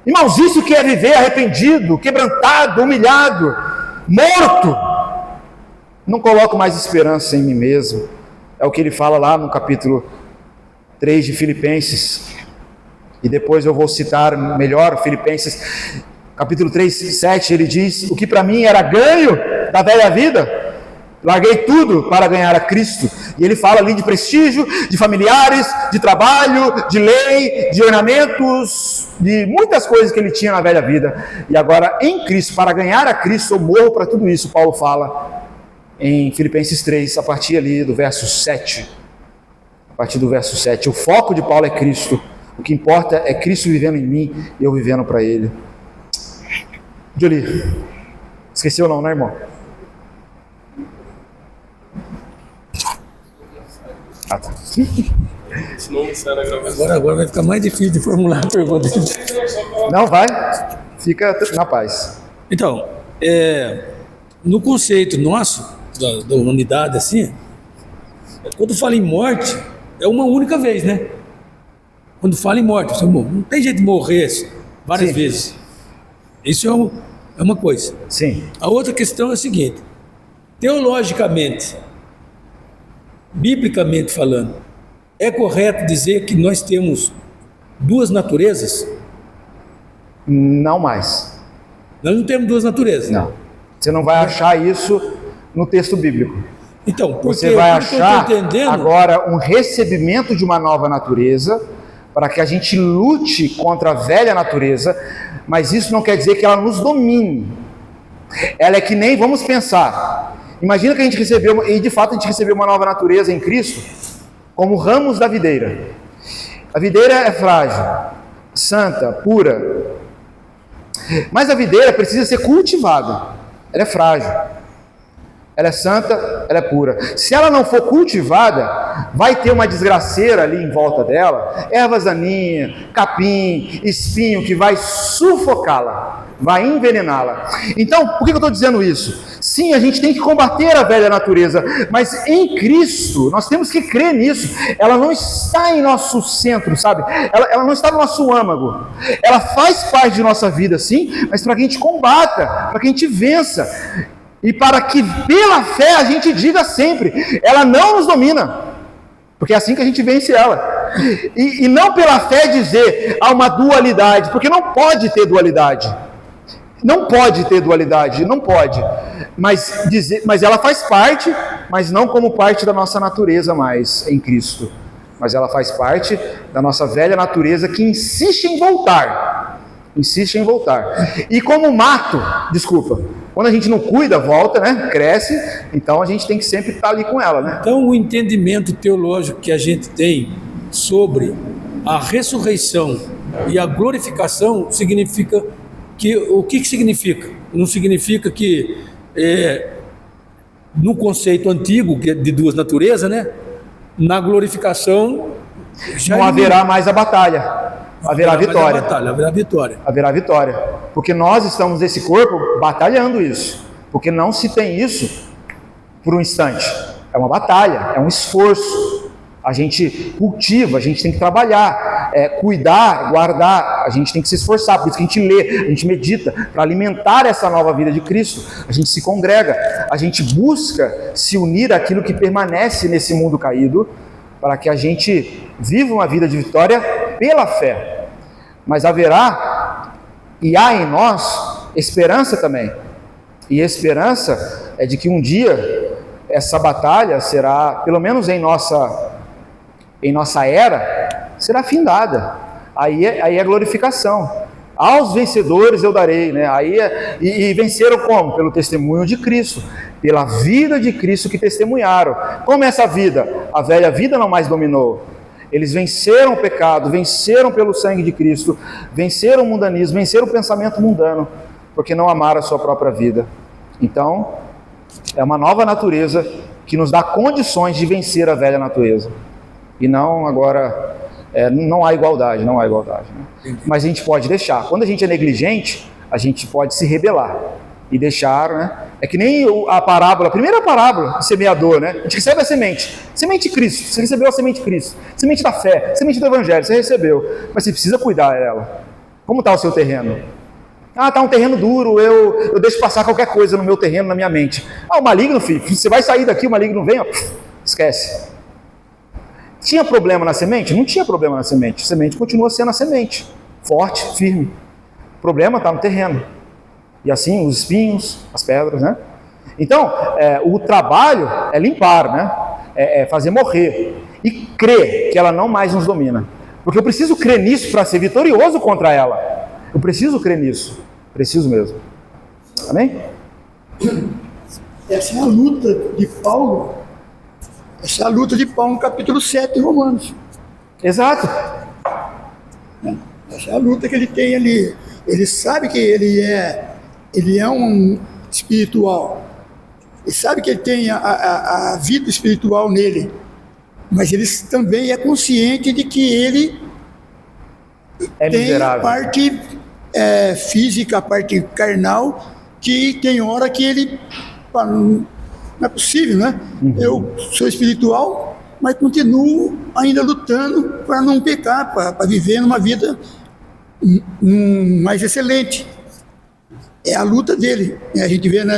Irmãos, isso que é viver arrependido, quebrantado, humilhado, morto. Não coloco mais esperança em mim mesmo. É o que ele fala lá no capítulo 3 de Filipenses. E depois eu vou citar melhor Filipenses, capítulo 3, 7, ele diz: o que para mim era ganho da velha vida, larguei tudo para ganhar a Cristo. E ele fala ali de prestígio, de familiares, de trabalho, de lei, de ornamentos, de muitas coisas que ele tinha na velha vida. E agora em Cristo, para ganhar a Cristo, eu morro para tudo isso. Paulo fala em Filipenses 3, a partir ali do verso 7. A partir do verso 7. O foco de Paulo é Cristo. O que importa é Cristo vivendo em mim e eu vivendo para Ele. Julie, esqueceu não, né, irmão? Ah, tá. Senão não sai na gravação. Agora vai ficar mais difícil de formular a pergunta. Não vai? Fica na paz. Então, no conceito nosso, da humanidade, assim, quando fala em morte, é uma única vez, né? Quando fala em morte, você não tem jeito de morrer várias Sim. vezes. Isso é uma coisa. Sim. A outra questão é a seguinte: teologicamente, biblicamente falando, é correto dizer que nós temos duas naturezas? Não mais. Nós não temos duas naturezas. Não. Você não vai achar isso no texto bíblico. Então, porque Você vai o que eu achar estou entendendo, agora um recebimento de uma nova natureza, para que a gente lute contra a velha natureza, mas isso não quer dizer que ela nos domine. Ela é que nem, vamos pensar, imagina que a gente recebeu, e de fato a gente recebeu uma nova natureza em Cristo, como ramos da videira. A videira é frágil, santa, pura, mas a videira precisa ser cultivada. Ela é frágil, ela é santa, ela é pura. Se ela não for cultivada, vai ter uma desgraceira ali em volta dela, ervas daninhas, capim, espinho, que vai sufocá-la, vai envenená-la. Então, por que eu estou dizendo isso? Sim, a gente tem que combater a velha natureza, mas em Cristo, nós temos que crer nisso. Ela não está em nosso centro, sabe? Ela não está no nosso âmago. Ela faz parte de nossa vida, sim, mas para que a gente combata, para que a gente vença. E para que pela fé a gente diga sempre, ela não nos domina, porque é assim que a gente vence ela. E não pela fé dizer, há uma dualidade, porque não pode ter dualidade. Não pode ter dualidade, não pode. Mas ela faz parte, mas não como parte da nossa natureza mais em Cristo. Mas ela faz parte da nossa velha natureza que insiste em voltar. Insiste em voltar. E como mato, quando a gente não cuida, volta, né? Cresce, então a gente tem que sempre estar ali com ela, né? então o entendimento teológico que a gente tem sobre a ressurreição e a glorificação significa que, o que significa? Não significa que no conceito antigo de duas naturezas, né? Na glorificação já não haverá mais a batalha. Haverá vitória. Haverá vitória. Porque nós estamos nesse corpo batalhando isso. Porque não se tem isso por um instante. É uma batalha, é um esforço. A gente cultiva, a gente tem que trabalhar, cuidar, guardar. A gente tem que se esforçar. Por isso que a gente lê, a gente medita, para alimentar essa nova vida de Cristo. A gente se congrega, a gente busca se unir àquilo que permanece nesse mundo caído, para que a gente viva uma vida de vitória pela fé. Mas haverá, e há em nós, esperança também. E esperança é de que um dia essa batalha será, pelo menos em nossa era, será findada. Aí é glorificação. Aos vencedores eu darei, né? E venceram como? Pelo testemunho de Cristo, pela vida de Cristo que testemunharam. Como é essa vida? A velha vida não mais dominou. Eles venceram o pecado, venceram pelo sangue de Cristo, venceram o mundanismo, venceram o pensamento mundano, porque não amaram a sua própria vida. Então, é uma nova natureza que nos dá condições de vencer a velha natureza. E não agora, não há igualdade, Né? Mas a gente pode deixar. Quando a gente é negligente, a gente pode se rebelar e deixar, né? É que nem a primeira parábola do semeador, né? A gente recebe a semente de Cristo, você recebeu a semente de Cristo, semente da fé, semente do Evangelho, você recebeu, mas você precisa cuidar dela. Como está o seu terreno? Ah, está um terreno duro, eu deixo passar qualquer coisa no meu terreno, na minha mente. Ah, o maligno, filho, você vai sair daqui, o maligno vem, ó, esquece. Tinha problema na semente? Não tinha problema na semente. A semente continua sendo a semente, forte, firme. O problema está no terreno. E assim, os espinhos, as pedras, né? Então, o trabalho é limpar, né? É fazer morrer. E crer que ela não mais nos domina. Porque eu preciso crer nisso para ser vitorioso contra ela. Eu preciso crer nisso. Preciso mesmo. Amém? Essa é a luta de Paulo. Essa é a luta de Paulo no capítulo 7 de Romanos. Exato. Essa é a luta que ele tem ali. Ele sabe que ele é um espiritual. Ele sabe que ele tem a vida espiritual nele. Mas ele também é consciente de que ele É tem miserável. a parte física, a parte carnal, que tem hora que ele... Não é possível, né? Eu sou espiritual, mas continuo ainda lutando para não pecar, para viver numa vida mais excelente. É a luta dele. A gente vê, né,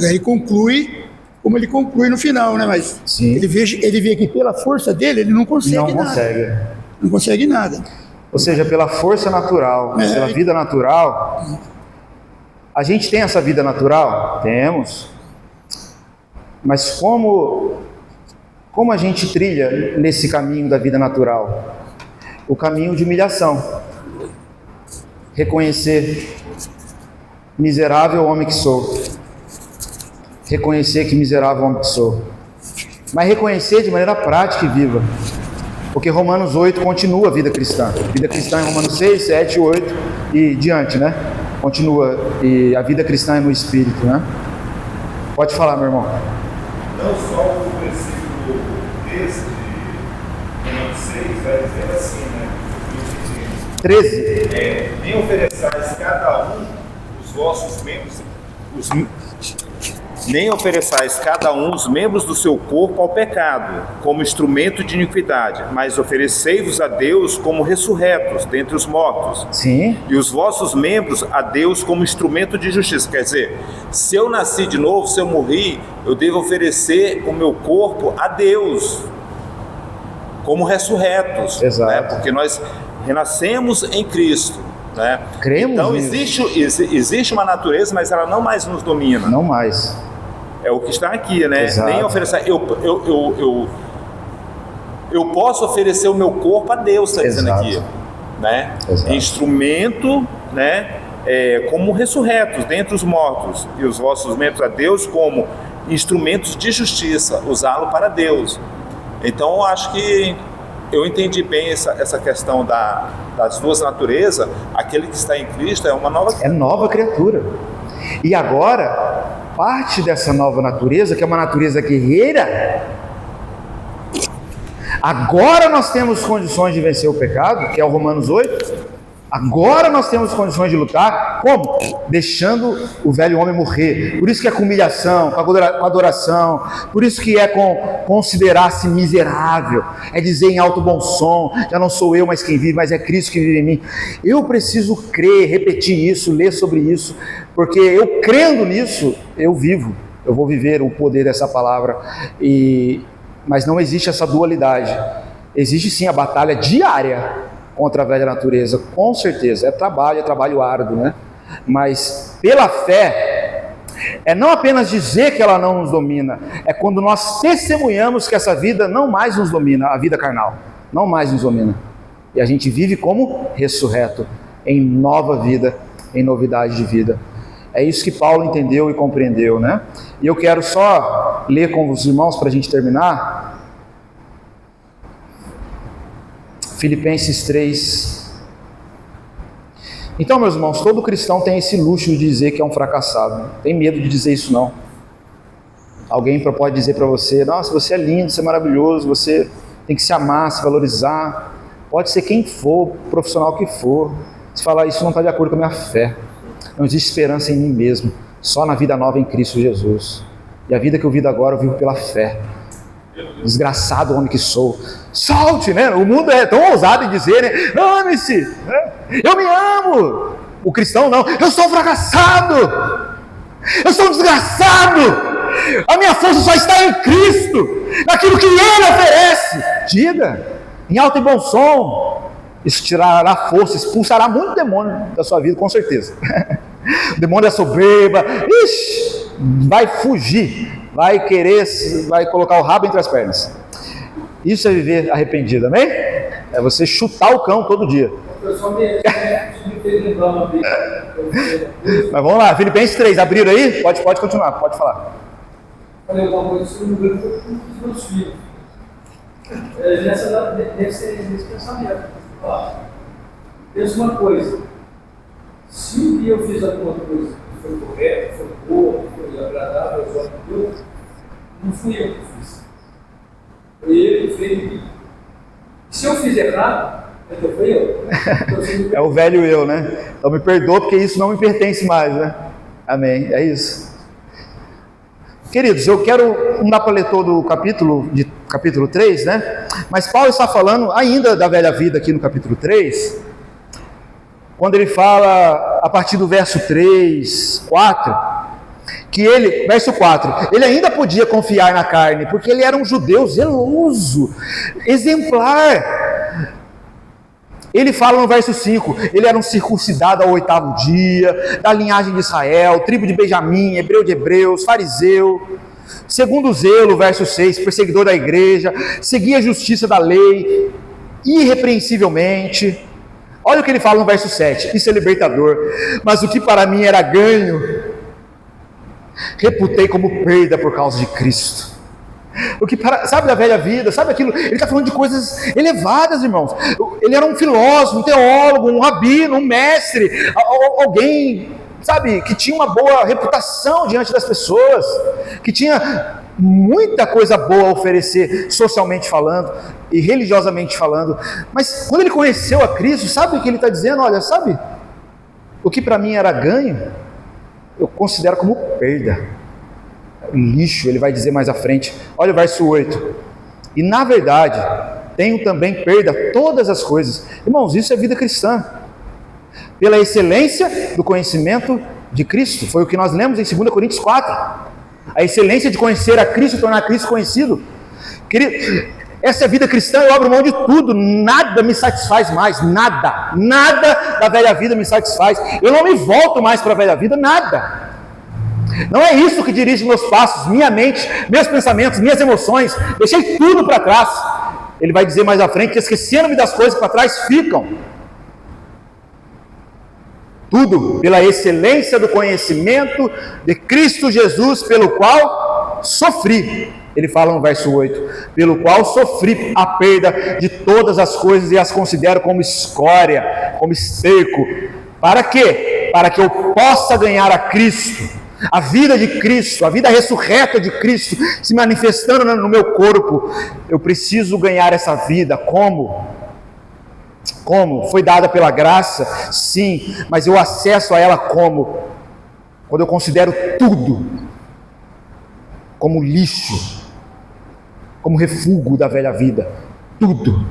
ele conclui como ele conclui no final, né? Mas Sim. ele vê que pela força dele, ele não consegue Não nada. consegue. Não consegue nada. Ou seja, pela força natural, pela vida natural. A gente tem essa vida natural? Temos. Mas como a gente trilha nesse caminho da vida natural? O caminho de humilhação. Reconhecer, miserável homem que sou. Reconhecer que miserável homem que sou. Mas reconhecer de maneira prática e viva. Porque Romanos 8 continua a vida cristã. A vida cristã em Romanos 6, 7, 8 e diante, né? Continua. E a vida cristã é no Espírito, né? Pode falar, meu irmão. Não só o versículo 13 de Romanos 6 vai dizer assim, né? 13. Nem ofereçais cada um os vossos membros, nem ofereçais cada um os membros do seu corpo ao pecado, como instrumento de iniquidade, mas oferecei-vos a Deus como ressurretos dentre os mortos. Sim. E os vossos membros a Deus como instrumento de justiça. Quer dizer, se eu nasci de novo, se eu morri, eu devo oferecer o meu corpo a Deus como ressurretos. Exato. Né? Porque nós renascemos em Cristo. Né? Cremos então nisso. existe uma natureza, mas ela não mais nos domina. Não mais. É o que está aqui, né? Exato. Nem oferecer. Eu posso oferecer o meu corpo a Deus, está dizendo Exato. aqui, né? Exato. Instrumento, né? Como ressurretos dentre os mortos, e os vossos membros a Deus como instrumentos de justiça, usá-lo para Deus. Então, eu acho que eu entendi bem essa questão das duas naturezas. Aquele que está em Cristo é uma nova. É nova criatura. E agora, parte dessa nova natureza, que é uma natureza guerreira, agora nós temos condições de vencer o pecado, que é o Romanos 8. Agora nós temos condições de lutar. Como? Deixando o velho homem morrer. Por isso que é com humilhação, com adoração. Por isso que é com considerar-se miserável. É dizer em alto bom som: já não sou eu mais quem vive, mas é Cristo que vive em mim. Eu preciso crer, repetir isso, ler sobre isso. Porque eu crendo nisso, eu vivo. Eu vou viver o poder dessa palavra. Mas não existe essa dualidade. Existe sim a batalha diária contra a velha natureza, com certeza. É trabalho árduo, né? Mas pela fé, é não apenas dizer que ela não nos domina, é quando nós testemunhamos que essa vida não mais nos domina, a vida carnal, não mais nos domina. E a gente vive como ressurreto, em nova vida, em novidade de vida. É isso que Paulo entendeu e compreendeu, né? E eu quero só ler com os irmãos para a gente terminar. Filipenses 3. Então, meus irmãos, todo cristão tem esse luxo de dizer que é um fracassado. Não tem medo de dizer isso, não. Alguém pode dizer para você: nossa, você é lindo, você é maravilhoso, você tem que se amar, se valorizar. Pode ser quem for, profissional que for. Se falar isso não está de acordo com a minha fé. Não existe esperança em mim mesmo, só na vida nova em Cristo Jesus. E a vida que eu vivo agora, eu vivo pela fé. desgraçado homem que sou. Solte, né? O mundo é tão ousado em dizer, né? Ame-se, né? Eu me amo. O cristão não, eu sou fracassado, eu sou um desgraçado, a minha força só está em Cristo, naquilo que Ele oferece. Diga, em alto e bom som. Isso tirará força, expulsará muito demônio da sua vida, com certeza. O demônio da soberba, ixi, vai fugir, vai querer, vai colocar o rabo entre as pernas. Isso é viver arrependido, amém? É você chutar o cão todo dia. Mas vamos lá, Filipenses 3, abriram aí? Pode continuar, pode falar. Falei uma coisa sobre o governo dos meus filhos. Nesse pensamento. Pensa uma coisa: se um dia eu fiz alguma coisa que foi correta, foi boa, foi agradável aos olhos de Deus, não fui eu que fiz. Foi Ele que fez em mim. Se eu fiz errado, então foi eu. É o velho eu, né? Então me perdoa porque isso não me pertence mais, né? Amém, é isso. Queridos, eu quero, não dá para ler todo o capítulo 3, né? Mas Paulo está falando ainda da velha vida aqui no capítulo 3, quando ele fala a partir do verso 3, 4, que ele, verso 4, ele ainda podia confiar na carne, porque ele era um judeu zeloso, exemplar. Ele fala no verso 5, ele era um circuncidado ao 8º dia, da linhagem de Israel, tribo de Benjamim, hebreu de hebreus, fariseu, segundo o zelo, verso 6, perseguidor da igreja, seguia a justiça da lei, irrepreensivelmente. Olha o que ele fala no verso 7, isso é libertador. Mas o que para mim era ganho, reputei como perda por causa de Cristo. Sabe da velha vida, sabe aquilo? Ele está falando de coisas elevadas, irmãos. Ele era um filósofo, um teólogo, um rabino, um mestre, alguém, sabe, que tinha uma boa reputação diante das pessoas, que tinha muita coisa boa a oferecer, socialmente falando e religiosamente falando. Mas quando ele conheceu a Cristo, sabe o que ele está dizendo? Olha, sabe, o que para mim era ganho, eu considero como perda. Lixo, ele vai dizer mais à frente. Olha o verso 8. E na verdade, tenho também perda todas as coisas. Irmãos, isso é vida cristã. Pela excelência do conhecimento de Cristo. Foi o que nós lemos em 2 Coríntios 4. A excelência de conhecer a Cristo, tornar Cristo conhecido. Querido, essa é a vida cristã, eu abro mão de tudo. Nada me satisfaz mais, nada. Nada da velha vida me satisfaz. Eu não me volto mais para a velha vida, nada. Não é isso que dirige meus passos, minha mente, meus pensamentos, minhas emoções. Deixei tudo para trás. Ele vai dizer mais à frente que esquecendo-me das coisas que para trás ficam. Tudo pela excelência do conhecimento de Cristo Jesus, pelo qual sofri. Ele fala no verso 8, pelo qual sofri a perda de todas as coisas e as considero como escória, como esterco. Para quê? Para que eu possa ganhar a Cristo. A vida de Cristo, a vida ressurreta de Cristo se manifestando no meu corpo. Eu preciso ganhar essa vida. Como? Como? Foi dada pela graça? Sim, mas eu acesso a ela como? Quando eu considero tudo como lixo, como refúgio da velha vida. Tudo.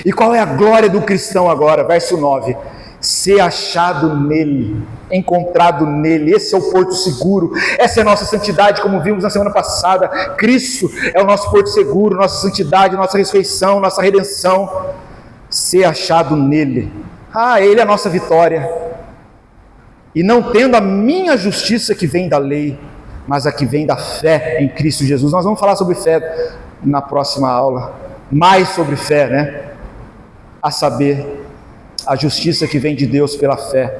E qual é a glória do cristão agora? Verso 9. Ser achado nele, encontrado nele, esse é o porto seguro, essa é a nossa santidade, como vimos na semana passada. Cristo é o nosso porto seguro, nossa santidade, nossa ressurreição, nossa redenção. Ser achado nele, ele é a nossa vitória, e não tendo a minha justiça que vem da lei, mas a que vem da fé em Cristo Jesus. Nós vamos falar sobre fé na próxima aula, mais sobre fé, né? A saber, a justiça que vem de Deus pela fé.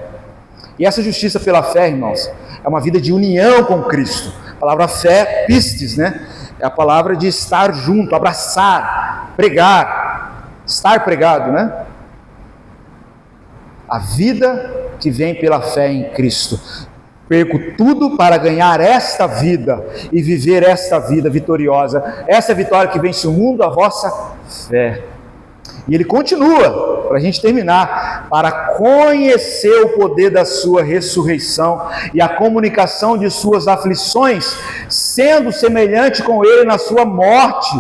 E essa justiça pela fé, irmãos, é uma vida de união com Cristo. A palavra fé, pistes, né? É a palavra de estar junto, abraçar, pregar, estar pregado, né? A vida que vem pela fé em Cristo. Perco tudo para ganhar esta vida e viver esta vida vitoriosa. Essa é a vitória que vence o mundo, a vossa fé. E ele continua, para a gente terminar, para conhecer o poder da sua ressurreição e a comunicação de suas aflições, sendo semelhante com ele na sua morte.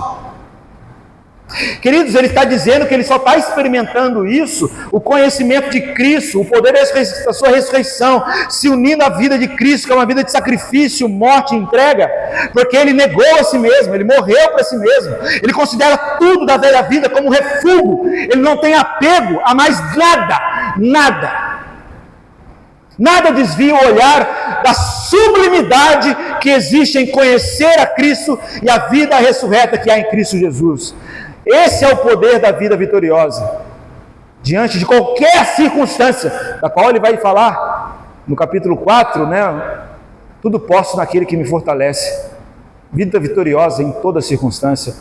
Queridos, ele está dizendo que ele só está experimentando isso, o conhecimento de Cristo, o poder da sua ressurreição, se unindo à vida de Cristo, que é uma vida de sacrifício, morte e entrega, porque ele negou a si mesmo, ele morreu para si mesmo, ele considera tudo da velha vida como refúgio, ele não tem apego a mais nada desvia o olhar da sublimidade que existe em conhecer a Cristo e a vida ressurreta que há em Cristo Jesus. Esse é o poder da vida vitoriosa, diante de qualquer circunstância, da qual ele vai falar no capítulo 4, né? Tudo posso naquele que me fortalece. Vida vitoriosa em toda circunstância,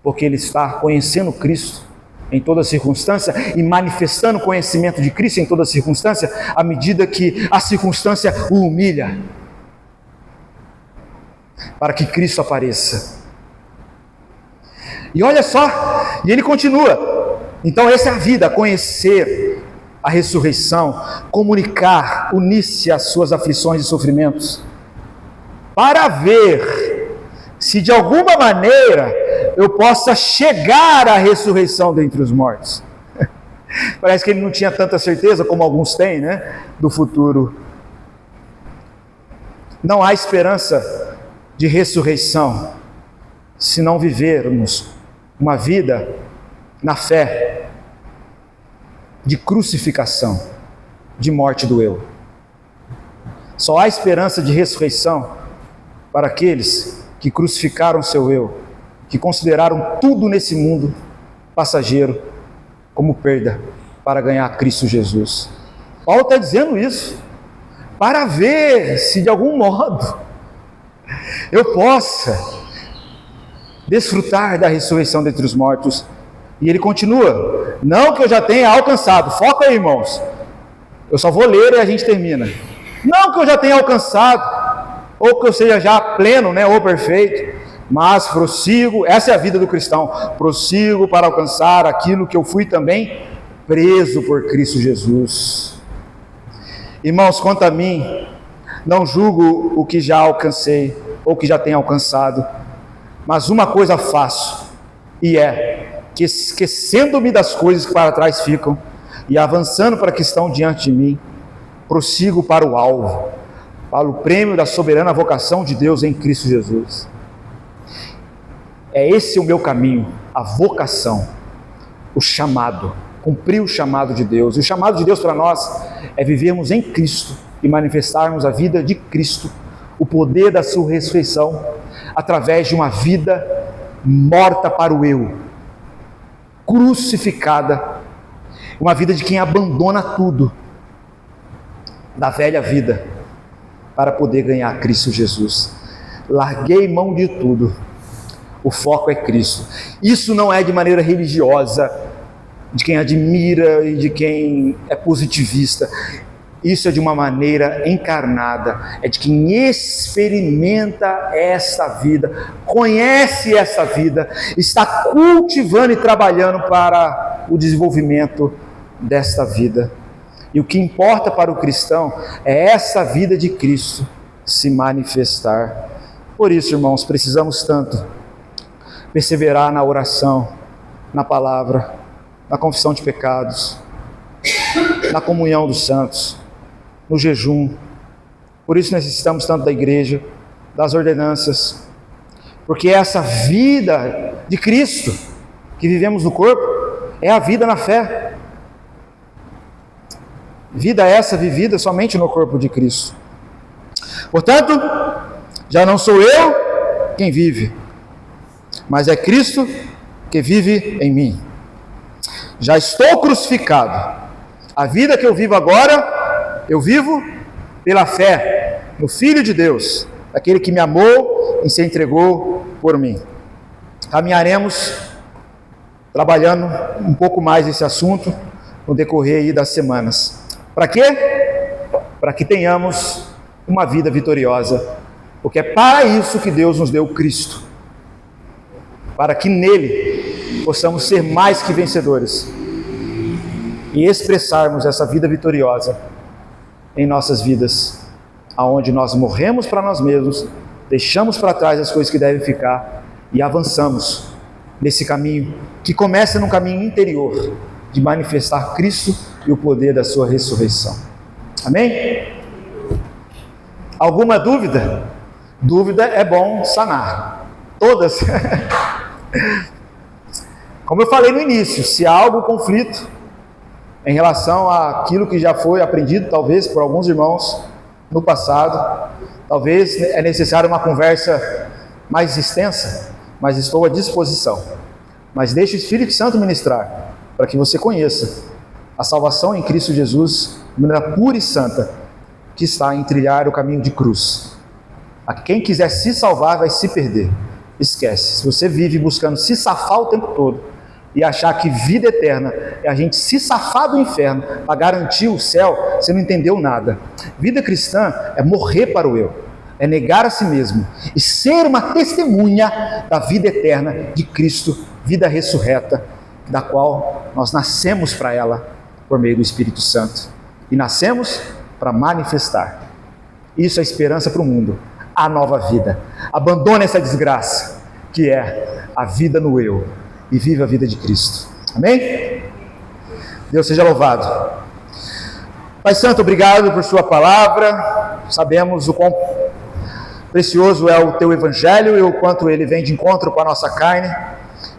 porque ele está conhecendo Cristo em toda circunstância e manifestando o conhecimento de Cristo em toda circunstância, à medida que a circunstância o humilha, para que Cristo apareça. E olha só, e ele continua. Então essa é a vida, conhecer a ressurreição, comunicar, unir-se às suas aflições e sofrimentos, para ver se de alguma maneira eu possa chegar à ressurreição dentre os mortos. Parece que ele não tinha tanta certeza como alguns têm, né, do futuro. Não há esperança de ressurreição se não vivermos uma vida na fé de crucificação, de morte do eu. Só há esperança de ressurreição para aqueles que crucificaram seu eu, que consideraram tudo nesse mundo passageiro como perda para ganhar Cristo Jesus. Paulo está dizendo isso para ver se de algum modo eu possa desfrutar da ressurreição dentre os mortos. E ele continua, não que eu já tenha alcançado, foca aí, irmãos, eu só vou ler e a gente termina. Não que eu já tenha alcançado, ou que eu seja já pleno, né, ou perfeito, mas prossigo, essa é a vida do cristão, prossigo para alcançar aquilo que eu fui também preso por Cristo Jesus. Irmãos, quanto a mim, não julgo o que já alcancei, ou que já tenho alcançado, mas uma coisa faço, e é que, esquecendo-me das coisas que para trás ficam, e avançando para que estão diante de mim, prossigo para o alvo, para o prêmio da soberana vocação de Deus em Cristo Jesus. É esse o meu caminho, a vocação, o chamado, cumprir o chamado de Deus. E o chamado de Deus para nós é vivermos em Cristo e manifestarmos a vida de Cristo, o poder da sua ressurreição, através de uma vida morta para o eu, crucificada, uma vida de quem abandona tudo da velha vida para poder ganhar Cristo Jesus. Larguei mão de tudo, o foco é Cristo. Isso não é de maneira religiosa, de quem admira e de quem é positivista. Isso é de uma maneira encarnada, é de quem experimenta essa vida, conhece essa vida, está cultivando e trabalhando para o desenvolvimento desta vida. E o que importa para o cristão é essa vida de Cristo se manifestar. Por isso, irmãos, precisamos tanto perseverar na oração, na palavra, na confissão de pecados, na comunhão dos santos, no jejum. Por isso necessitamos tanto da igreja, das ordenanças, porque essa vida de Cristo que vivemos no corpo é a vida na fé. Vida essa vivida somente no corpo de Cristo. Portanto, já não sou eu quem vive, mas é Cristo que vive em mim. Já estou crucificado. A vida que eu vivo agora, eu vivo pela fé no Filho de Deus, aquele que me amou e se entregou por mim. Caminharemos trabalhando um pouco mais esse assunto no decorrer aí das semanas. Para quê? Para que tenhamos uma vida vitoriosa, porque é para isso que Deus nos deu Cristo, para que nele possamos ser mais que vencedores e expressarmos essa vida vitoriosa em nossas vidas, aonde nós morremos para nós mesmos, deixamos para trás as coisas que devem ficar e avançamos nesse caminho que começa num caminho interior de manifestar Cristo e o poder da sua ressurreição. Amém? Alguma dúvida? Dúvida é bom sanar. Todas. Como eu falei no início, se há algum conflito em relação àquilo que já foi aprendido, talvez por alguns irmãos no passado, talvez é necessário uma conversa mais extensa, mas estou à disposição. Mas deixe o Espírito Santo ministrar, para que você conheça a salvação em Cristo Jesus, de maneira pura e santa, que está em trilhar o caminho de cruz. A quem quiser se salvar vai se perder. Esquece, se você vive buscando se safar o tempo todo e achar que vida eterna é a gente se safar do inferno para garantir o céu, você não entendeu nada. Vida cristã é morrer para o eu, é negar a si mesmo e ser uma testemunha da vida eterna de Cristo, vida ressurreta, da qual nós nascemos para ela por meio do Espírito Santo e nascemos para manifestar. Isso é esperança para o mundo, a nova vida. Abandone essa desgraça que é a vida no eu e viva a vida de Cristo. Amém? Deus seja louvado. Pai Santo, obrigado por sua palavra. Sabemos o quão precioso é o teu evangelho e o quanto ele vem de encontro com a nossa carne,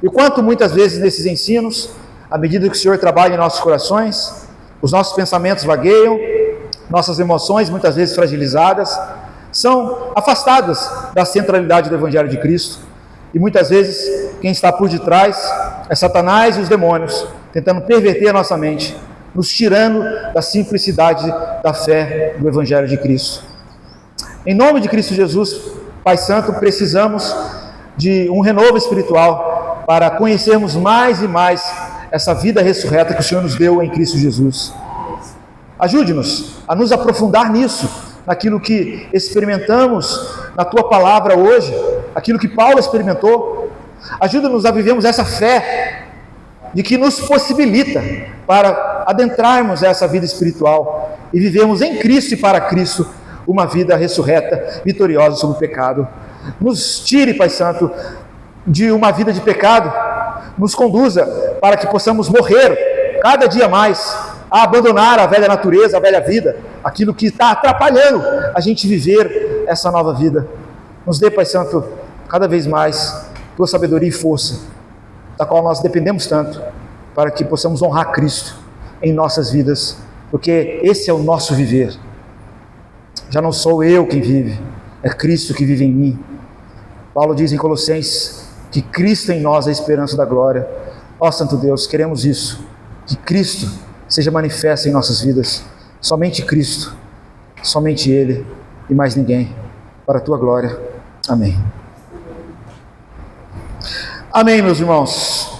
e o quanto muitas vezes nesses ensinos, à medida que o Senhor trabalha em nossos corações, os nossos pensamentos vagueiam, nossas emoções muitas vezes fragilizadas são afastadas da centralidade do evangelho de Cristo, e muitas vezes quem está por detrás é Satanás e os demônios tentando perverter a nossa mente, nos tirando da simplicidade da fé do evangelho de Cristo. Em nome de Cristo Jesus, Pai Santo, precisamos de um renovo espiritual para conhecermos mais e mais essa vida ressurreta que o Senhor nos deu em Cristo Jesus. Ajude-nos a nos aprofundar nisso, naquilo que experimentamos na Tua Palavra hoje, aquilo que Paulo experimentou. Ajuda-nos a vivermos essa fé de que nos possibilita para adentrarmos essa vida espiritual e vivermos em Cristo e para Cristo uma vida ressurreta, vitoriosa sobre o pecado. Nos tire, Pai Santo, de uma vida de pecado, nos conduza para que possamos morrer cada dia mais, a abandonar a velha natureza, a velha vida, aquilo que está atrapalhando a gente viver essa nova vida. Nos dê, Pai Santo, cada vez mais Tua sabedoria e força, da qual nós dependemos tanto, para que possamos honrar Cristo em nossas vidas, porque esse é o nosso viver. Já não sou eu quem vive, é Cristo que vive em mim. Paulo diz em Colossenses que Cristo em nós é a esperança da glória. Ó Santo Deus, queremos isso, que Cristo seja manifesto em nossas vidas, somente Cristo, somente Ele e mais ninguém, para a Tua glória. Amém. Amém, meus irmãos.